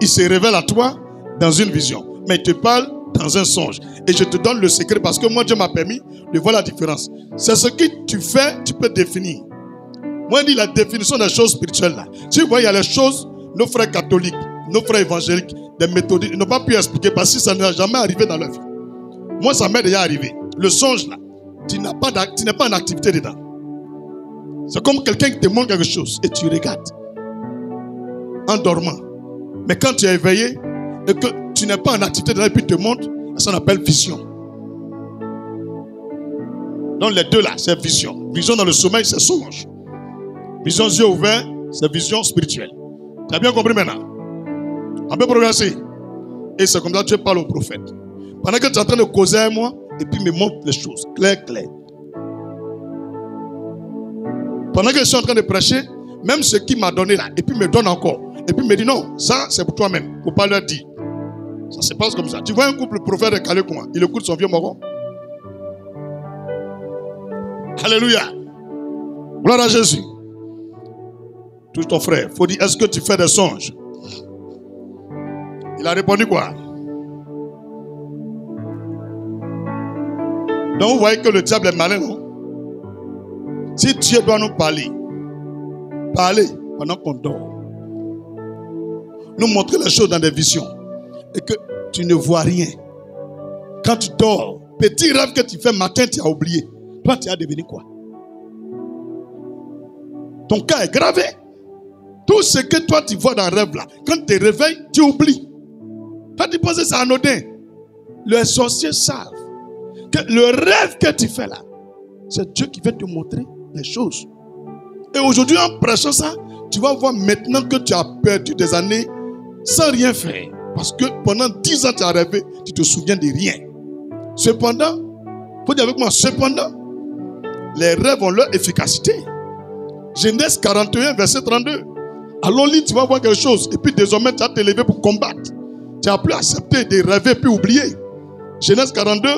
Il se révèle à toi dans une vision, mais il te parle dans un songe. Et je te donne le secret parce que moi Dieu m'a permis de voir la différence. C'est ce que tu fais, tu peux définir. Moi je dis la définition des choses spirituelles là. Tu vois, il y a les choses, nos frères catholiques, nos frères évangéliques, des méthodistes, ils n'ont pas pu expliquer parce que ça n'est jamais arrivé dans leur vie. Moi ça m'est déjà arrivé. Le songe là, tu n'es pas en activité dedans. C'est comme quelqu'un qui te montre quelque chose et tu regardes en dormant. Mais quand tu es éveillé et que tu n'es pas en activité dedans et puis il te montre, ça on appelle vision. Donc les deux là, c'est vision. Vision dans le sommeil, c'est songe. Vision yeux ouverts, c'est vision spirituelle. Tu as bien compris maintenant? On peut progresser. Et c'est comme ça que tu parles au prophète. Pendant que tu es en train de causer avec moi, et puis il me montre les choses, clair. Pendant que je suis en train de prêcher, même ce qu'il m'a donné là, et puis il me donne encore. Et puis il me dit non, ça c'est pour toi-même. Il ne faut pas leur dire. Ça se passe comme ça. Tu vois un couple prophète de Calais comment? Il écoute son vieux moron. Alléluia. Gloire à Jésus. Touche ton frère. Il faut dire, est-ce que tu fais des songes? Il a répondu quoi? Donc vous voyez que le diable est malin, non? Si Dieu doit nous parler pendant qu'on dort, nous montrer les choses dans des visions, et que tu ne vois rien. Quand tu dors, petit rêve que tu fais matin, tu as oublié. Toi, tu as devenu quoi? Ton cas est gravé. Tout ce que toi tu vois dans le rêve là, quand tu te réveilles, tu oublies. Toi tu penses que c'est anodin. Les sorciers savent que le rêve que tu fais là, c'est Dieu qui va te montrer les choses. Et aujourd'hui en prêchant ça, tu vas voir maintenant que tu as perdu des années sans rien faire. Parce que pendant 10 ans tu as rêvé, tu te souviens de rien. Cependant, il faut dire avec moi, cependant, les rêves ont leur efficacité. Genèse 41, verset 32. Allons lire, tu vas voir quelque chose. Et puis désormais, tu as te lever pour combattre. Tu n'as plus accepté de rêver puis oublier. Genèse 42,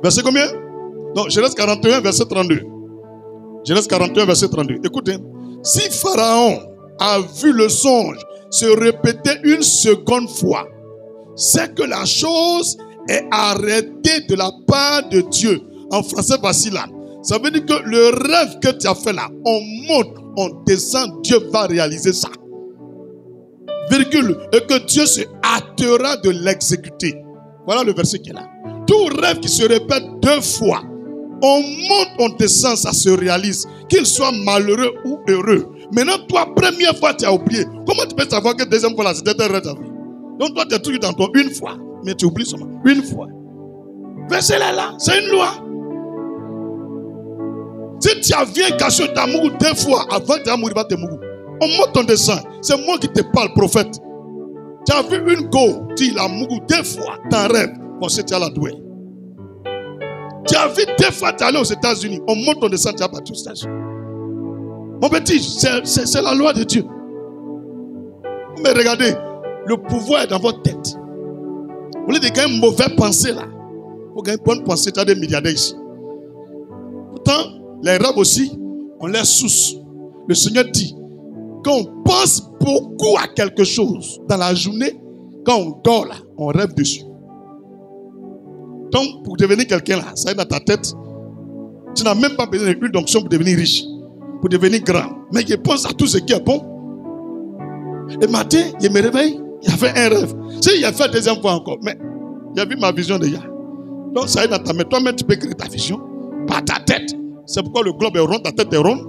verset combien? Non, Genèse 41, verset 32. Genèse 41, verset 32. Écoutez, si Pharaon a vu le songe se répéter une seconde fois, c'est que la chose est arrêtée de la part de Dieu. En français, voici là. Ça veut dire que le rêve que tu as fait là, on monte, on descend, Dieu va réaliser ça. Virgule, et que Dieu se hâtera de l'exécuter. Voilà le verset qui est là. Tout rêve qui se répète 2 fois, on monte, on descend, ça se réalise. Qu'il soit malheureux ou heureux. Maintenant, toi, première fois, tu as oublié. Comment tu peux savoir que deuxième fois, là, c'était un rêve? Donc, toi, tu es toujours dans ton une fois. Mais tu oublies seulement une fois. Verset là, c'est une loi. Si tu as vu caché ta mougou 2 fois avant que tu aies mourir, on monte, on descend. C'est moi qui te parle, prophète. Tu as vu une go, tu l'as mougou 2 fois, t'en rêves. On sait que tu as la douée. Tu as vu 2 fois, tu es allé aux États-Unis. On monte, on descend, tu as battu aux États-Unis. Mon petit, c'est la loi de Dieu. Mais regardez, le pouvoir est dans votre tête. Vous voulez gagner une mauvaise pensée là. Vous gagner une bonne pensée, tu as des milliardaires ici. Pourtant, les rêves aussi, on les souce. Le Seigneur dit, quand on pense beaucoup à quelque chose dans la journée, quand on dort là, on rêve dessus. Donc, pour devenir quelqu'un là, ça est dans ta tête, Tu n'as même pas besoin d'huile d'onction pour devenir riche, pour devenir grand. Mais je pense à tout ce qui est bon. Le matin, je me réveille, il y avait un rêve. Si il a fait la deuxième fois encore, mais il a vu ma vision déjà. Donc ça est dans ta main. Toi-même, tu peux créer ta vision par ta tête. C'est pourquoi le globe est rond, ta tête est ronde.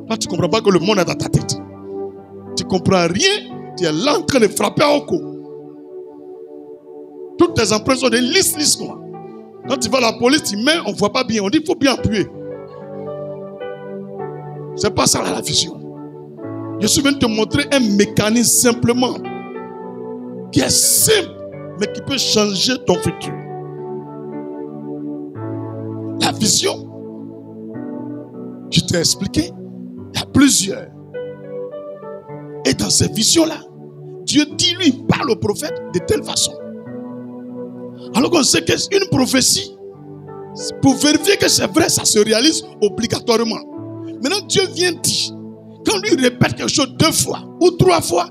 Toi, tu ne comprends pas que le monde est dans ta tête. Tu ne comprends rien. Tu es là en train de frapper au cou. Toutes tes empreintes sont des listes noires. Quand tu vas à la police, tu mets, on ne voit pas bien. On dit qu'il faut bien appuyer. C'est pas ça la vision. Je suis venu te montrer un mécanisme simplement qui est simple, mais qui peut changer ton futur. La vision, je t'ai expliqué, il y a plusieurs. Et dans ces visions-là, Dieu dit, lui, il parle au prophète de telle façon. Alors qu'on sait qu'une prophétie, pour vérifier que c'est vrai, ça se réalise obligatoirement. Maintenant, Dieu vient dire, quand lui répète quelque chose 2 fois ou 3 fois,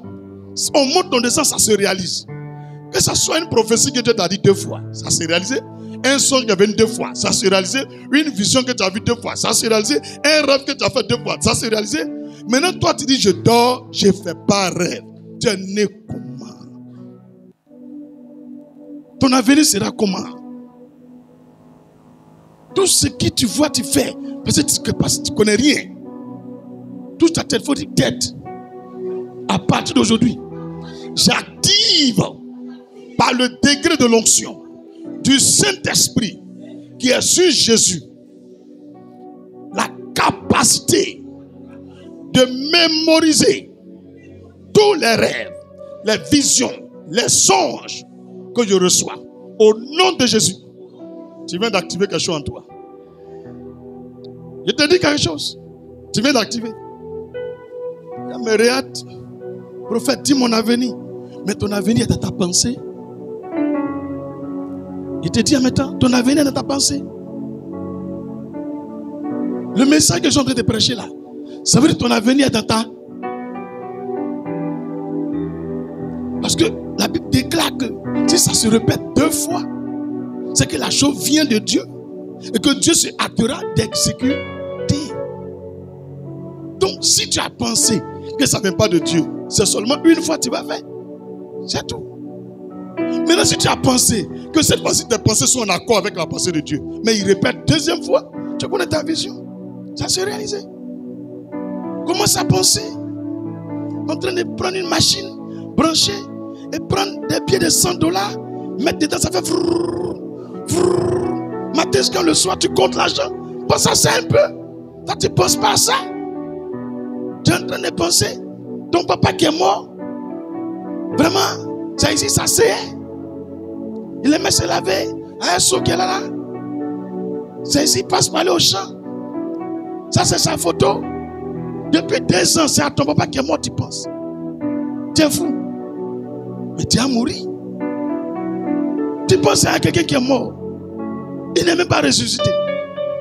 on monte dans le sens, ça se réalise. Que ce soit une prophétie que Dieu t'a dit 2 fois, ça s'est réalisé. Un songe qui est venu 2 fois, ça s'est réalisé. Une vision que tu as vue 2 fois, ça s'est réalisé. Un rêve que tu as fait 2 fois, ça s'est réalisé. Maintenant, toi, tu dis, je dors, je ne fais pas rêve. Tu es né comment? Ton avenir sera comment? Tout ce que tu vois, tu fais. Parce que tu ne connais rien. Touche ta tête, il faut dire tête. À partir d'aujourd'hui, j'active par le degré de l'onction du Saint-Esprit qui est sur Jésus la capacité de mémoriser tous les rêves, les visions, les songes que je reçois. Au nom de Jésus, tu viens d'activer quelque chose en toi. Je te dis quelque chose. Tu viens d'activer. Caméréat, prophète, dis mon avenir. Mais ton avenir est dans ta pensée. Il te dit en même temps, ton avenir est dans ta pensée. Le message que je suis en train de prêcher là, ça veut dire que ton avenir est dans ta. Parce que la Bible déclare que si ça se répète 2 fois, c'est que la chose vient de Dieu. Et que Dieu se hâtera d'exécuter. Donc, si tu as pensé que ça ne vient pas de Dieu, c'est seulement une fois que tu vas faire. C'est tout. Maintenant, si tu as pensé que cette fois-ci tes pensées sont en accord avec la pensée de Dieu, mais il répète 2e fois, tu connais ta vision. Ça s'est réalisé. Commence à penser. En train de prendre une machine, brancher, et prendre des billets de $100, mettre dedans, ça fait frrrr, frrrr. Matin jusqu'à le soir, tu comptes l'argent. Pense à ça un peu. Toi, tu ne penses pas à ça. Tu es en train de penser. Ton papa qui est mort. Vraiment, c'est ici, ça c'est. Il aimait se laver. À un seau qui est là. C'est ici, il passe pour aller au champ. Ça, c'est sa photo. Depuis 2 ans, c'est à ton papa qui est mort, tu penses. Tu es fou. Mais tu as mouru. Tu penses à quelqu'un qui est mort. Il n'est même pas ressuscité.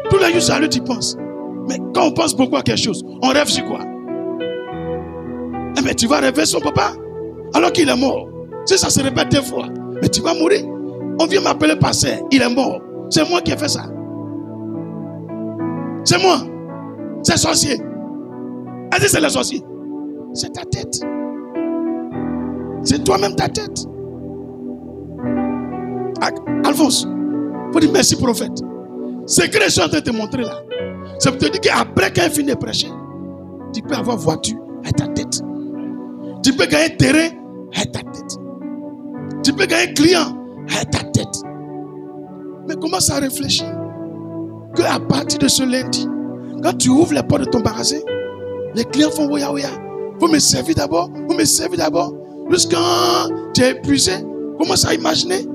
Tous les jours, c'est à lui, tu penses. Mais quand on pense beaucoup à quelque chose, on rêve sur quoi? Mais tu vas rêver son papa alors qu'il est mort. Si ça se répète 2 fois, mais tu vas mourir. On vient m'appeler pasteur, il est mort. C'est moi qui ai fait ça. C'est moi. C'est sorcier. Elle dit c'est le sorcier. C'est ta tête. C'est toi-même ta tête. Alphonse, il faut dire merci prophète. Ce que je suis en train de te montrer là, ça veut te dire qu'après qu'elle finit de prêcher, tu peux avoir voiture à ta tête. Tu peux gagner terrain à ta tête. Tu peux gagner client à ta tête. Mais commence à réfléchir qu'à partir de ce lundi, quand tu ouvres les portes de ton magasin, les clients font ouya ouya. Vous me servez d'abord, vous me servez d'abord. Jusqu'à tu es épuisé, commence à imaginer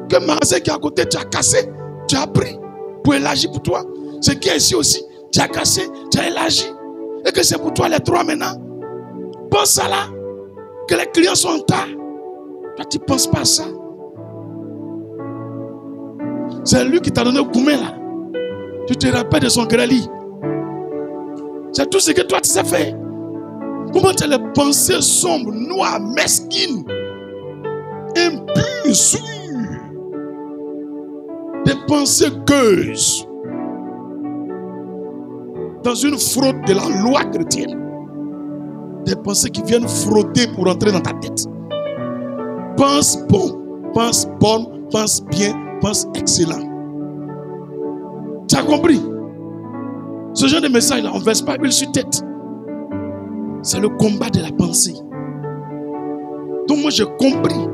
que le magasin qui est à côté, tu as cassé, tu as pris pour élargir pour toi. Ce qui est ici aussi, tu as cassé, tu as élargi. Et que c'est pour toi les 3 maintenant. Pense à là, que les clients sont en tas. Toi, tu ne penses pas à ça. C'est lui qui t'a donné le gourmet là. Tu te rappelles de son grêlis. C'est tout ce que toi tu sais faire. Comment tu as les pensées sombres, noires, mesquines, impures, sûres. Des pensées gueuses. dans une fraude de la loi chrétienne. Des pensées qui viennent frauder pour entrer dans ta tête. Pense bon, pense bonne, pense bien, pense excellent. Tu as compris? Ce genre de message-là, on ne verse pas huile sur tête. C'est le combat de la pensée. Donc moi j'ai compris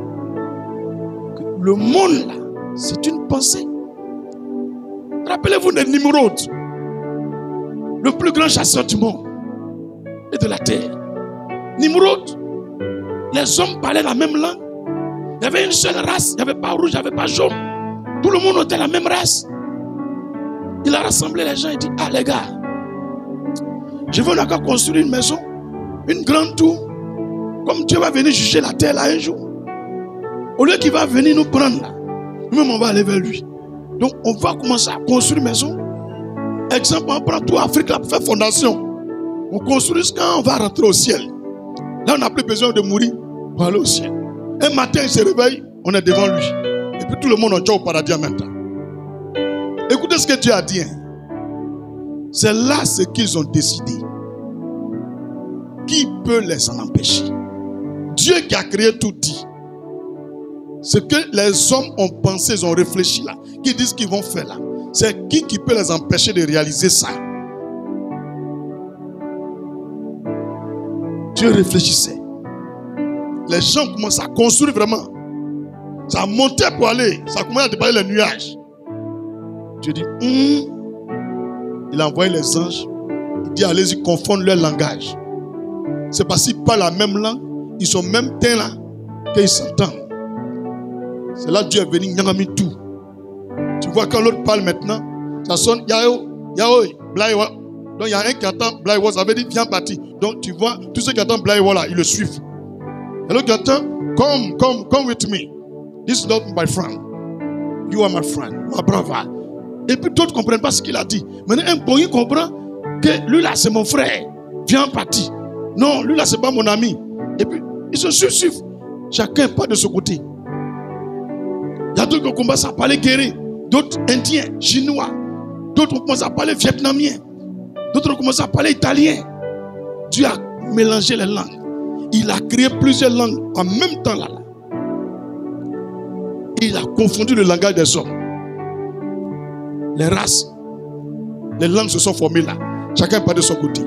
que le monde là, c'est une pensée. Rappelez-vous de Nimrod, le plus grand chasseur du monde et de la terre. Nimrod, les hommes parlaient la même langue. Il y avait une seule race, il n'y avait pas rouge, il n'y avait pas jaune. Tout le monde était la même race. Il a rassemblé les gens et dit, ah les gars, je veux encore construire une maison, une grande tour, comme Dieu va venir juger la terre là un jour. Au lieu qu'il va venir nous prendre là, nous-mêmes on va aller vers lui. Donc on va commencer à construire une maison. Exemple, on prend tout Afrique là pour faire fondation. On construit quand on va rentrer au ciel. Là on n'a plus besoin de mourir pour aller au ciel. Un matin il se réveille, on est devant lui. Et puis tout le monde est au paradis en même temps. Écoutez ce que Dieu a dit. C'est là ce qu'ils ont décidé. Qui peut les en empêcher? Dieu qui a créé tout dit. Ce que les hommes ont pensé, ils ont réfléchi là, qui disent qu'ils vont faire là, c'est qui peut les empêcher de réaliser ça? Dieu réfléchissait. Les gens commencent à construire vraiment. Ça montait pour aller, ça commençait à dépasser les nuages. Dieu dit, il a envoyé les anges, il dit allez-y confondre leur langage. C'est parce qu'ils parlent la même langue, ils sont même teints là, qu'ils s'entendent. C'est là que Dieu est venu, Nyangami tout. Tu vois, quand l'autre parle maintenant, ça sonne Yao, Yao, Blaiwa. Donc il y a un qui attend Blaiwa, ça veut dire viens partir. Donc tu vois, tous ceux qui attendent Blaiwa là, ils le suivent. Et l'autre qui attend, come with me. This is not my friend. You are my friend, my brother. Et puis d'autres ne comprennent pas ce qu'il a dit. Maintenant, un bon, il comprend que lui là, c'est mon frère. Viens partir. Non, lui là, c'est pas mon ami. Et puis, ils se suivent. Chacun pas de ce côté. Il y a d'autres qui commencent à parler guéri, d'autres indiens, chinois, d'autres commencent à parler vietnamien, d'autres commencent à parler italien. Dieu a mélangé les langues. Il a créé plusieurs langues en même temps là. Il a confondu le langage des hommes. Les races, les langues se sont formées là. Chacun part de son côté.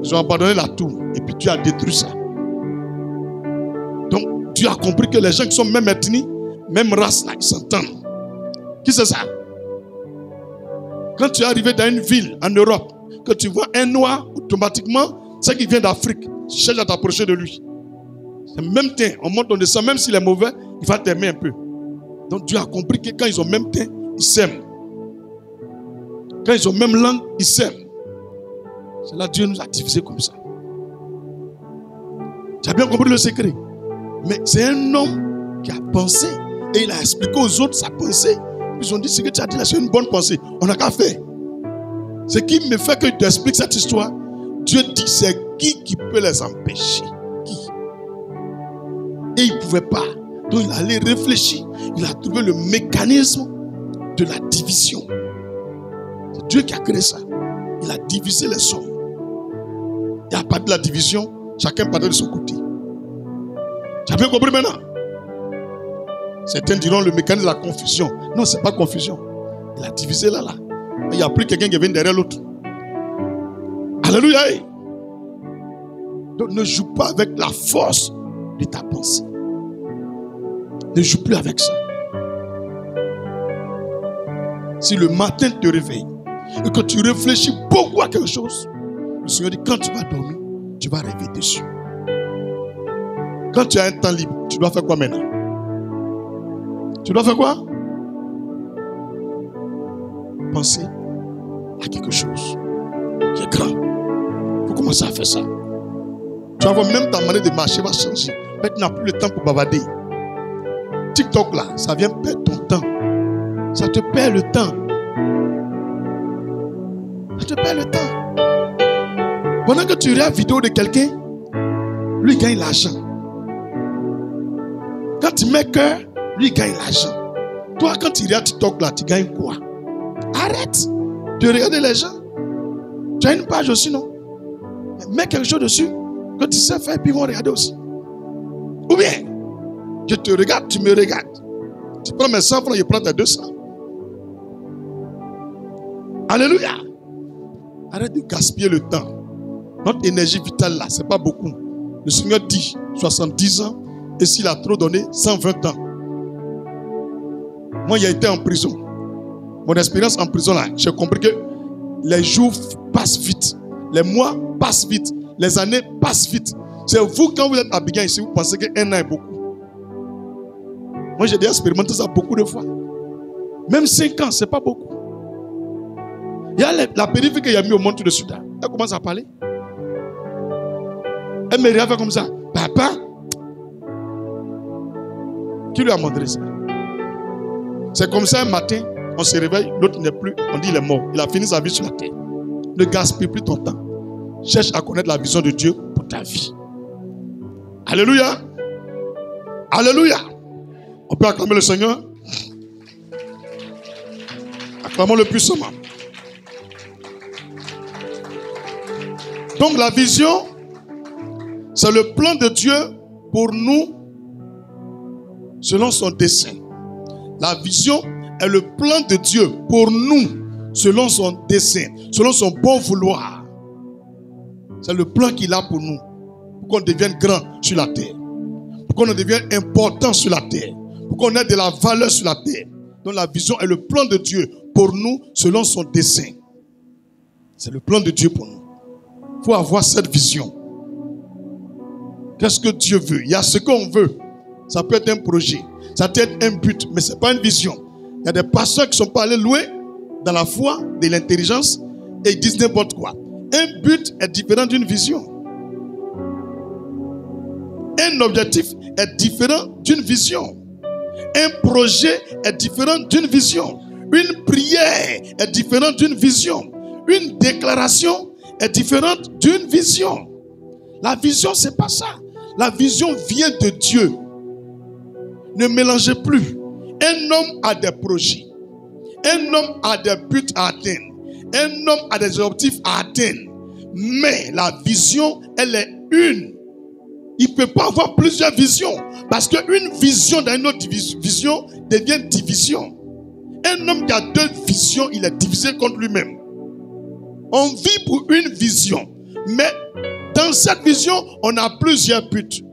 Ils ont abandonné la tour et puis Dieu a détruit ça. Donc Dieu a compris que les gens qui sont même ethnies, même race là, ils s'entendent. Qui c'est ça? Quand tu es arrivé dans une ville en Europe, que tu vois un noir, automatiquement, c'est qui vient d'Afrique, cherche à t'approcher de lui. C'est le même teint, on monte, on descend, même s'il est mauvais, il va t'aimer un peu. Donc Dieu a compris que quand ils ont le même teint, ils s'aiment. Quand ils ont même langue, ils s'aiment. C'est là que Dieu nous a divisés comme ça. Tu as bien compris le secret. Mais c'est un homme qui a pensé et il a expliqué aux autres sa pensée. Ils ont dit, ce que tu as dit là, c'est une bonne pensée. On n'a qu'à faire. Ce qui me fait que tu expliques cette histoire, Dieu dit, c'est qui peut les empêcher? Qui? Et il ne pouvait pas. Donc il allait réfléchir. Il a trouvé le mécanisme de la division. C'est Dieu qui a créé ça. Il a divisé les hommes. Et à partir de la division, chacun partait de son côté. Tu as bien compris maintenant? Certains diront le mécanisme de la confusion. Non, ce n'est pas confusion. Il a divisé là. Il n'y a plus quelqu'un qui vient derrière l'autre. Alléluia. Donc ne joue pas avec la force de ta pensée. Ne joue plus avec ça. Si le matin tu te réveilles et que tu réfléchis beaucoup à quelque chose, le Seigneur dit quand tu vas dormir, tu vas rêver dessus. Quand tu as un temps libre, tu dois faire quoi maintenant? Tu dois faire quoi? Penser à quelque chose qui est grand. Il faut commencer à faire ça. Tu vas voir, même ta manière de marcher va changer. Maintenant, tu n'as plus le temps pour bavarder. TikTok là, ça vient perdre ton temps. Ça te perd le temps. Ça te perd le temps. Pendant que tu regardes la vidéo de quelqu'un, lui gagne l'argent. Quand tu mets cœur, lui gagne l'argent. Toi, quand tu regardes TikTok là, tu gagnes quoi? Arrête de regarder les gens. Tu as une page aussi, non? Mets quelque chose dessus que tu sais faire, puis ils vont regarder aussi. Ou bien, je te regarde, tu me regardes. Tu prends mes 100 francs, je prends tes 200. Alléluia. Arrête de gaspiller le temps. Notre énergie vitale là, ce n'est pas beaucoup. Le Seigneur dit 70 ans, et s'il a trop donné, 120 ans. Moi, j'ai été en prison. Mon expérience en prison là, j'ai compris que les jours passent vite, les mois passent vite, les années passent vite. C'est vous, quand vous êtes à Bigan ici, vous pensez qu'un an est beaucoup. Moi, j'ai déjà expérimenté ça beaucoup de fois. Même 5 ans, ce n'est pas beaucoup. Il y a la périphérie qu'il a mis au monde tout de suite. Elle commence à parler. Elle me regarde comme ça. Papa, qui lui a montré ça? C'est comme ça un matin, on se réveille, l'autre n'est plus, on dit il est mort. Il a fini sa vie sur la terre. Ne gaspille plus ton temps. Cherche à connaître la vision de Dieu pour ta vie. Alléluia. Alléluia. On peut acclamer le Seigneur. Acclamons-le puissamment. Donc la vision, c'est le plan de Dieu pour nous selon son dessein. La vision est le plan de Dieu pour nous selon son dessein, selon son bon vouloir. C'est le plan qu'il a pour nous, pour qu'on devienne grand sur la terre, pour qu'on devienne important sur la terre, pour qu'on ait de la valeur sur la terre. Donc la vision est le plan de Dieu pour nous selon son dessein. C'est le plan de Dieu pour nous. Il faut avoir cette vision. Qu'est-ce que Dieu veut? Il y a ce qu'on veut. Ça peut être un projet, ça peut être un but, mais ce n'est pas une vision. Il y a des pasteurs qui ne sont pas allés loin dans la foi, de l'intelligence, et ils disent n'importe quoi. Un but est différent d'une vision. Un objectif est différent d'une vision. Un projet est différent d'une vision. Une prière est différente d'une vision. Une déclaration est différente d'une vision. La vision, ce n'est pas ça. La vision vient de Dieu. Ne mélangez plus. Un homme a des projets. Un homme a des buts à atteindre. Un homme a des objectifs à atteindre. Mais la vision, elle est une. Il ne peut pas avoir plusieurs visions. Parce qu'une vision dans une autre vision devient division. Un homme qui a deux visions, il est divisé contre lui-même. On vit pour une vision. Mais dans cette vision, on a plusieurs buts,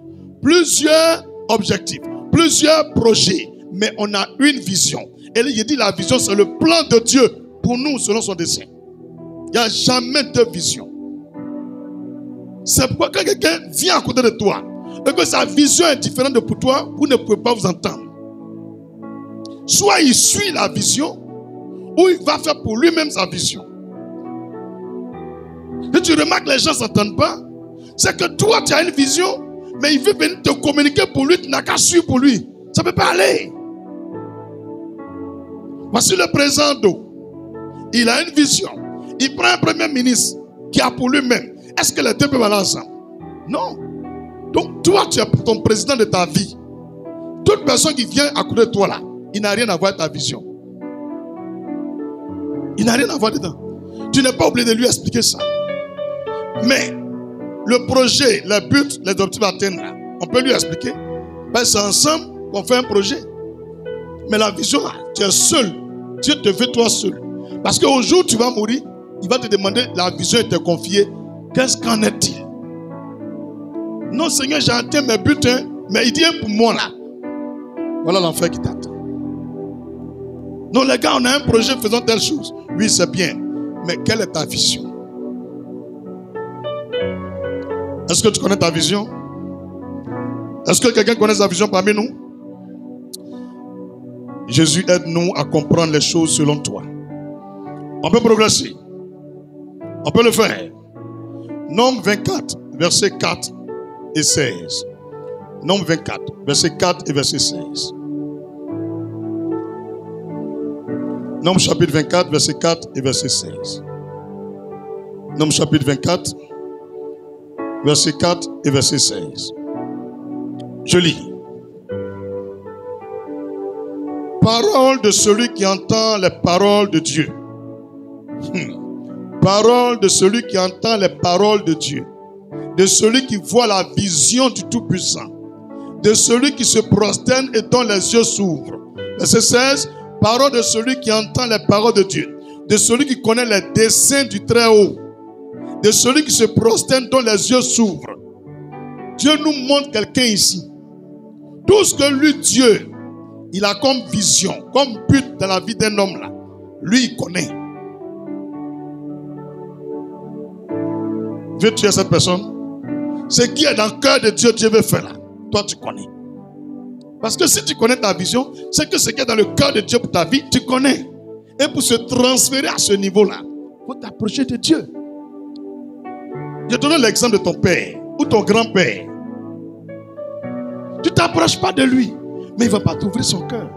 plusieurs objectifs, plusieurs projets. Mais on a une vision. Et là, il dit la vision, c'est le plan de Dieu pour nous selon son dessein. Il n'y a jamais deux visions. C'est pourquoi quand quelqu'un vient à côté de toi et que sa vision est différente de pour toi, vous ne pouvez pas vous entendre. Soit il suit la vision, ou il va faire pour lui-même sa vision. Et tu remarques que les gens ne s'entendent pas. C'est que toi, tu as une vision, mais il veut venir te communiquer pour lui, tu n'as qu'à suivre pour lui. Ça ne peut pas aller. Voici le président d'eau. Il a une vision. Il prend un premier ministre qui a pour lui-même. Est-ce que les deux peuvent aller ensemble? Non. Donc, toi, tu es ton président de ta vie. Toute personne qui vient à côté de toi là, il n'a rien à voir avec ta vision. Il n'a rien à voir dedans. Tu n'es pas obligé de lui expliquer ça. Mais le projet, les buts, les objectifs à atteindre, on peut lui expliquer. Ben, c'est ensemble qu'on fait un projet. Mais la vision, là, tu es seul. Dieu te veut toi seul. Parce qu'au jour où tu vas mourir, il va te demander, la vision est te confiée. Qu'est-ce qu'en est-il? Non, Seigneur, j'ai atteint mes buts, hein, mais il dit pour moi là. Voilà l'enfer qui t'attend. Non, les gars, on a un projet, faisons telle chose. Oui, c'est bien. Mais quelle est ta vision? Est-ce que tu connais ta vision? Est-ce que quelqu'un connaît sa vision parmi nous? Jésus, aide-nous à comprendre les choses selon toi. On peut progresser. On peut le faire. Nombre 24, versets 4 et 16. Nombre 24, verset 4 et verset 16. Nombre chapitre 24, verset 4 et verset 16. Nombre chapitre 24, verset 4 et verset 16. Je lis. Parole de celui qui entend les paroles de Dieu. Parole de celui qui entend les paroles de Dieu. De celui qui voit la vision du Tout-Puissant. De celui qui se prosterne et dont les yeux s'ouvrent. Verset 16. Parole de celui qui entend les paroles de Dieu. De celui qui connaît les desseins du Très-Haut. De celui qui se prosterne dont les yeux s'ouvrent. Dieu nous montre quelqu'un ici. Tout ce que lui, Dieu, il a comme vision, comme but dans la vie d'un homme là, lui, il connaît. Veux tuer cette personne? Ce qui est dans le cœur de Dieu, Dieu veut faire là. Toi, tu connais. Parce que si tu connais ta vision, c'est que ce qui est dans le cœur de Dieu pour ta vie, tu connais. Et pour se transférer à ce niveau-là, il faut t'approcher de Dieu. Je te donne l'exemple de ton père ou ton grand-père. Tu ne t'approches pas de lui, mais il ne va pas t'ouvrir son cœur.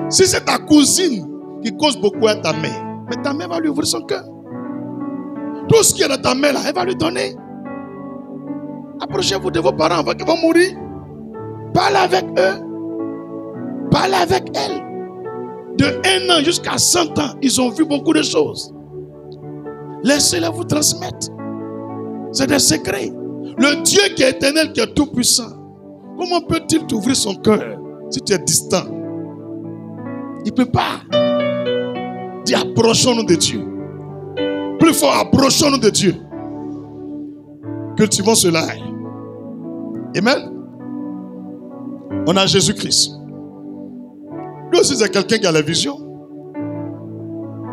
Si c'est ta cousine qui cause beaucoup à ta mère, mais ta mère va lui ouvrir son cœur. Tout ce qui est dans ta mère, là, elle va lui donner. Approchez-vous de vos parents avant qu'ils vont mourir. Parlez avec eux. Parlez avec elles. De 1 an jusqu'à 100 ans, ils ont vu beaucoup de choses. Laissez-les vous transmettre. C'est des secrets. Le Dieu qui est éternel, qui est tout puissant, comment peut-il t'ouvrir son cœur si tu es distant? Il ne peut pas. Dis, approchons-nous de Dieu. Plus fort, approchons-nous de Dieu. Cultivons cela. Amen. On a Jésus-Christ. Lui aussi, c'est quelqu'un qui a la vision.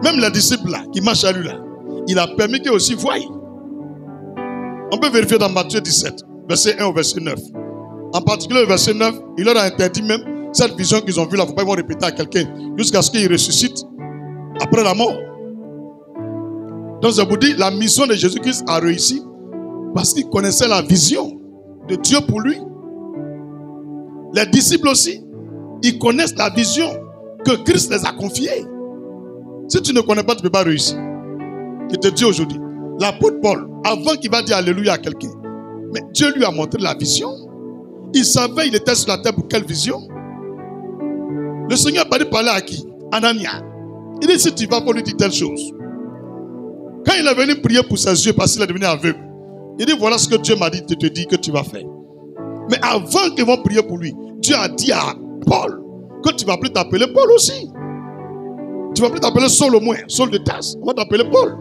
Même les disciples là, qui marchent à lui là, il a permis qu'ils aussi voient. On peut vérifier dans Matthieu 17, verset 1 au verset 9. En particulier le verset 9, il leur a interdit même cette vision qu'ils ont vue là. Il ne faut pas répéter à quelqu'un jusqu'à ce qu'il ressuscite après la mort. Donc je vous dis, la mission de Jésus-Christ a réussi parce qu'il connaissait la vision de Dieu pour lui. Les disciples aussi, ils connaissent la vision que Christ les a confiée. Si tu ne connais pas, tu ne peux pas réussir. Je te dis aujourd'hui, l'apôtre Paul, avant qu'il va dire Alléluia à quelqu'un, mais Dieu lui a montré la vision. Il savait il était sur la terre pour quelle vision. Le Seigneur a parlé à qui? Anania. Il dit si tu vas pour lui dire telle chose. Quand il est venu prier pour ses yeux parce qu'il est devenu aveugle, il dit voilà ce que Dieu m'a dit de te dire que tu vas faire. Mais avant qu'ils vont prier pour lui, Dieu a dit à Paul que tu ne vas plus t'appeler Paul aussi. Tu ne vas plus t'appeler Saul au moins, Saul de Tarse. On va t'appeler Paul.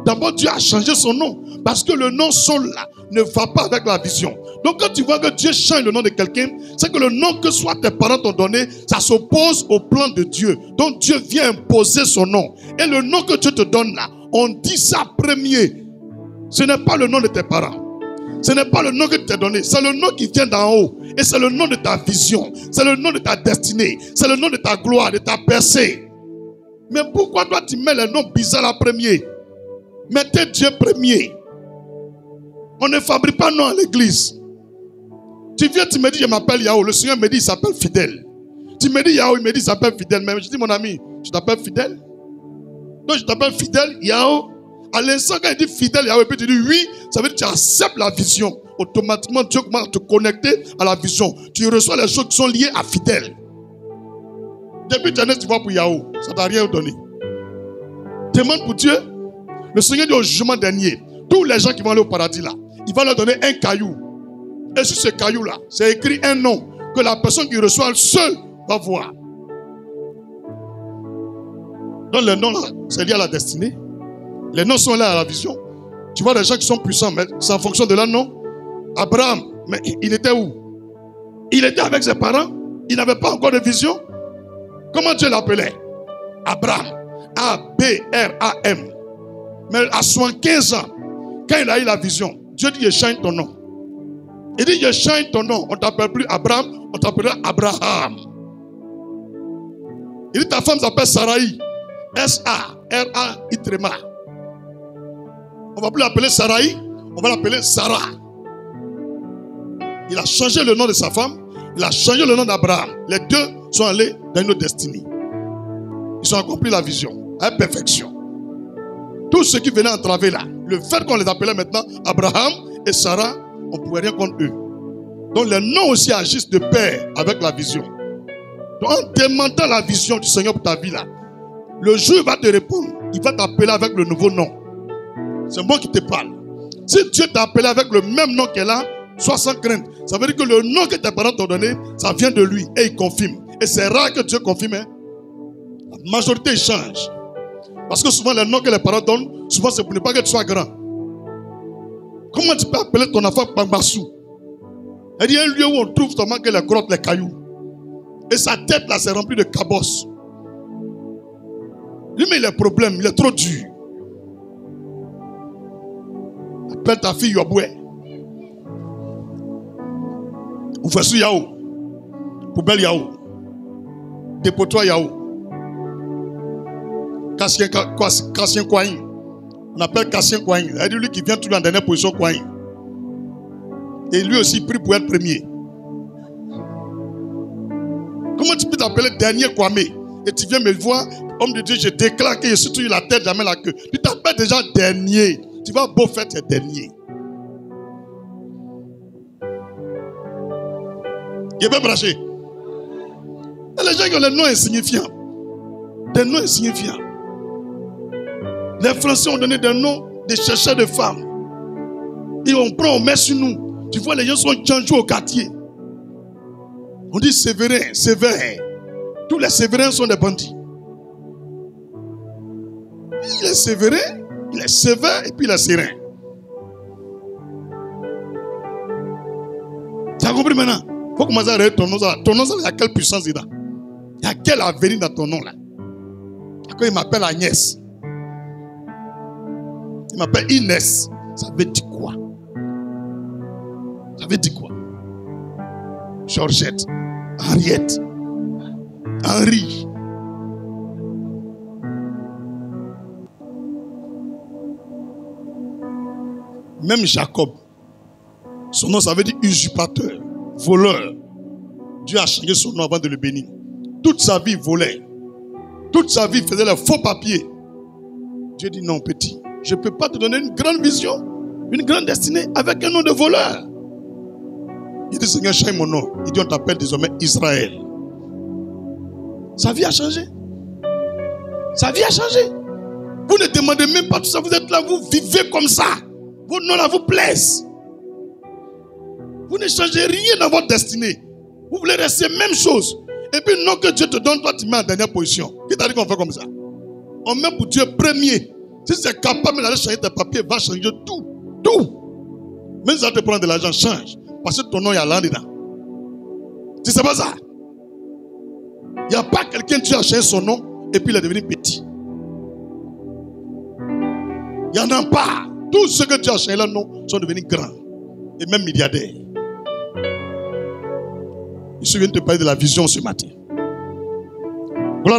D'abord, Dieu a changé son nom. Parce que le nom Saul là ne va pas avec la vision. Donc quand tu vois que Dieu change le nom de quelqu'un, c'est que le nom que soit tes parents t'ont donné, ça s'oppose au plan de Dieu. Donc Dieu vient imposer son nom. Et le nom que Dieu te donne là, on dit ça premier. Ce n'est pas le nom de tes parents. Ce n'est pas le nom que tu t'es donné. C'est le nom qui vient d'en haut. Et c'est le nom de ta vision. C'est le nom de ta destinée. C'est le nom de ta gloire, de ta percée. Mais pourquoi toi tu mets le nom bizarre à premier? Mettez Dieu premier. On ne fabrique pas nom à l'église. Tu viens, tu me dis, je m'appelle Yahoo. Le Seigneur me dit, il s'appelle Fidèle. Tu me dis Yahoo, il me dit, il s'appelle Fidèle. Mais je dis, mon ami, tu t'appelles Fidèle? Donc je t'appelle Fidèle, Yahoo. À l'instant, quand il dit Fidèle, Yahoo, et puis tu dis oui, ça veut dire que tu acceptes la vision. Automatiquement, Dieu commence à te connecter à la vision. Tu reçois les choses qui sont liées à Fidèle. Depuis que tu vas pour Yahoo, ça ne t'a rien donné. Demande pour Dieu. Le Seigneur dit au jugement dernier, tous les gens qui vont aller au paradis là, il va leur donner un caillou. Et sur ce caillou là, c'est écrit un nom que la personne qui reçoit seule va voir. Donc les noms là, c'est lié à la destinée. Les noms sont là à la vision. Tu vois des gens qui sont puissants, mais c'est en fonction de leur nom. Abraham, mais il était où? Il était avec ses parents. Il n'avait pas encore de vision. Comment Dieu l'appelait? Abraham. A-B-R-A-M. Mais à 75 ans, quand il a eu la vision, Dieu dit, je change ton nom. Il dit, je change ton nom. On ne t'appelle plus Abraham, on t'appellera Abraham. Il dit, ta femme s'appelle Sarai. S-A-R-A-I-T-R-E-M-A. On ne va plus l'appeler Sarai, on va l'appeler Sarah. Il a changé le nom de sa femme, il a changé le nom d'Abraham. Les deux sont allés dans une autre destinée. Ils ont accompli la vision à perfection. Tous ceux qui venaient entraver là, le fait qu'on les appelait maintenant Abraham et Sarah, on ne pouvait rien contre eux. Donc les noms aussi agissent de pair avec la vision. Donc en demandant la vision du Seigneur pour ta vie là, le jour il va te répondre. il va t'appeler avec le nouveau nom. C'est moi qui te parle. Si Dieu t'a appelé avec le même nom qu'elle a, sois sans crainte. Ça veut dire que le nom que tes parents t'ont donné, ça vient de lui et il confirme. Et c'est rare que Dieu confirme. Hein? La majorité change. Parce que souvent les noms que les parents donnent, souvent c'est pour ne pas que tu sois grand. Comment tu peux appeler ton enfant Bambassou? Il y a un lieu où on trouve seulement que les grottes, les cailloux. Et sa tête là, c'est rempli de cabosses. Lui, mais il a des problèmes, il est trop dur. Appelle ta fille Yoboué. Ou Fessou Yao. Poubelle Yao. Dépotoir Yao. Cassien Kouaïn. On appelle Cassien Kouaïn. C'est lui qui vient toujours en dernière position Kouaïn. Et lui aussi prie pour être premier. Comment tu peux t'appeler dernier Kwame? Et tu viens me voir, homme de Dieu, je déclare que je suis toujours la tête, jamais la queue. Tu t'appelles déjà dernier. Tu vas beau faire tes derniers. Il est bien branché. Et les gens qui ont les noms insignifiants. Des noms insignifiants. Les Français ont donné des noms de chercheurs de femmes. Et on prend, on met sur nous. Tu vois, les gens sont changés au quartier. On dit Sévérin, Sévère. Tous les Sévérins sont des bandits. Il est Sévérin, il est sévère et puis il est serein. Tu as compris maintenant? Il faut commencer à regarder ton nom. Ton nom, il y a quelle puissance dedans? Il y a quel avenir dans ton nom là? Quand il m'appelle Agnès, il m'appelle Inès, ça veut dire quoi? Ça veut dire quoi? Georgette, Henriette, Henri. Même Jacob, son nom ça veut dire usurpateur, voleur. Dieu a changé son nom avant de le bénir. Toute sa vie il volait. Toute sa vie il faisait les faux papiers. Dieu dit non petit, je ne peux pas te donner une grande vision, une grande destinée avec un nom de voleur. Il dit Seigneur change mon nom. Il dit on t'appelle désormais Israël. Sa vie a changé. Sa vie a changé. Vous ne demandez même pas tout ça. Vous êtes là, vous vivez comme ça. Vos noms là vous plaisent. Vous ne changez rien dans votre destinée. Vous voulez rester même chose. Et puis non que Dieu te donne, toi tu mets en dernière position. Qui t'a dit qu'on fait comme ça? On met pour Dieu premier. Si c'est capable d'aller changer tes papiers, va changer tout. Tout. Même si ça te prend de l'argent, change. Parce que ton nom, il y a là dedans. Tu sais pas ça? Il n'y a pas quelqu'un qui a changé son nom et puis il est devenu petit. Il n'y en a pas. Tous ceux que tu as changé leur nom sont devenus grands. Et même milliardaires. Je viens de te parler de la vision ce matin.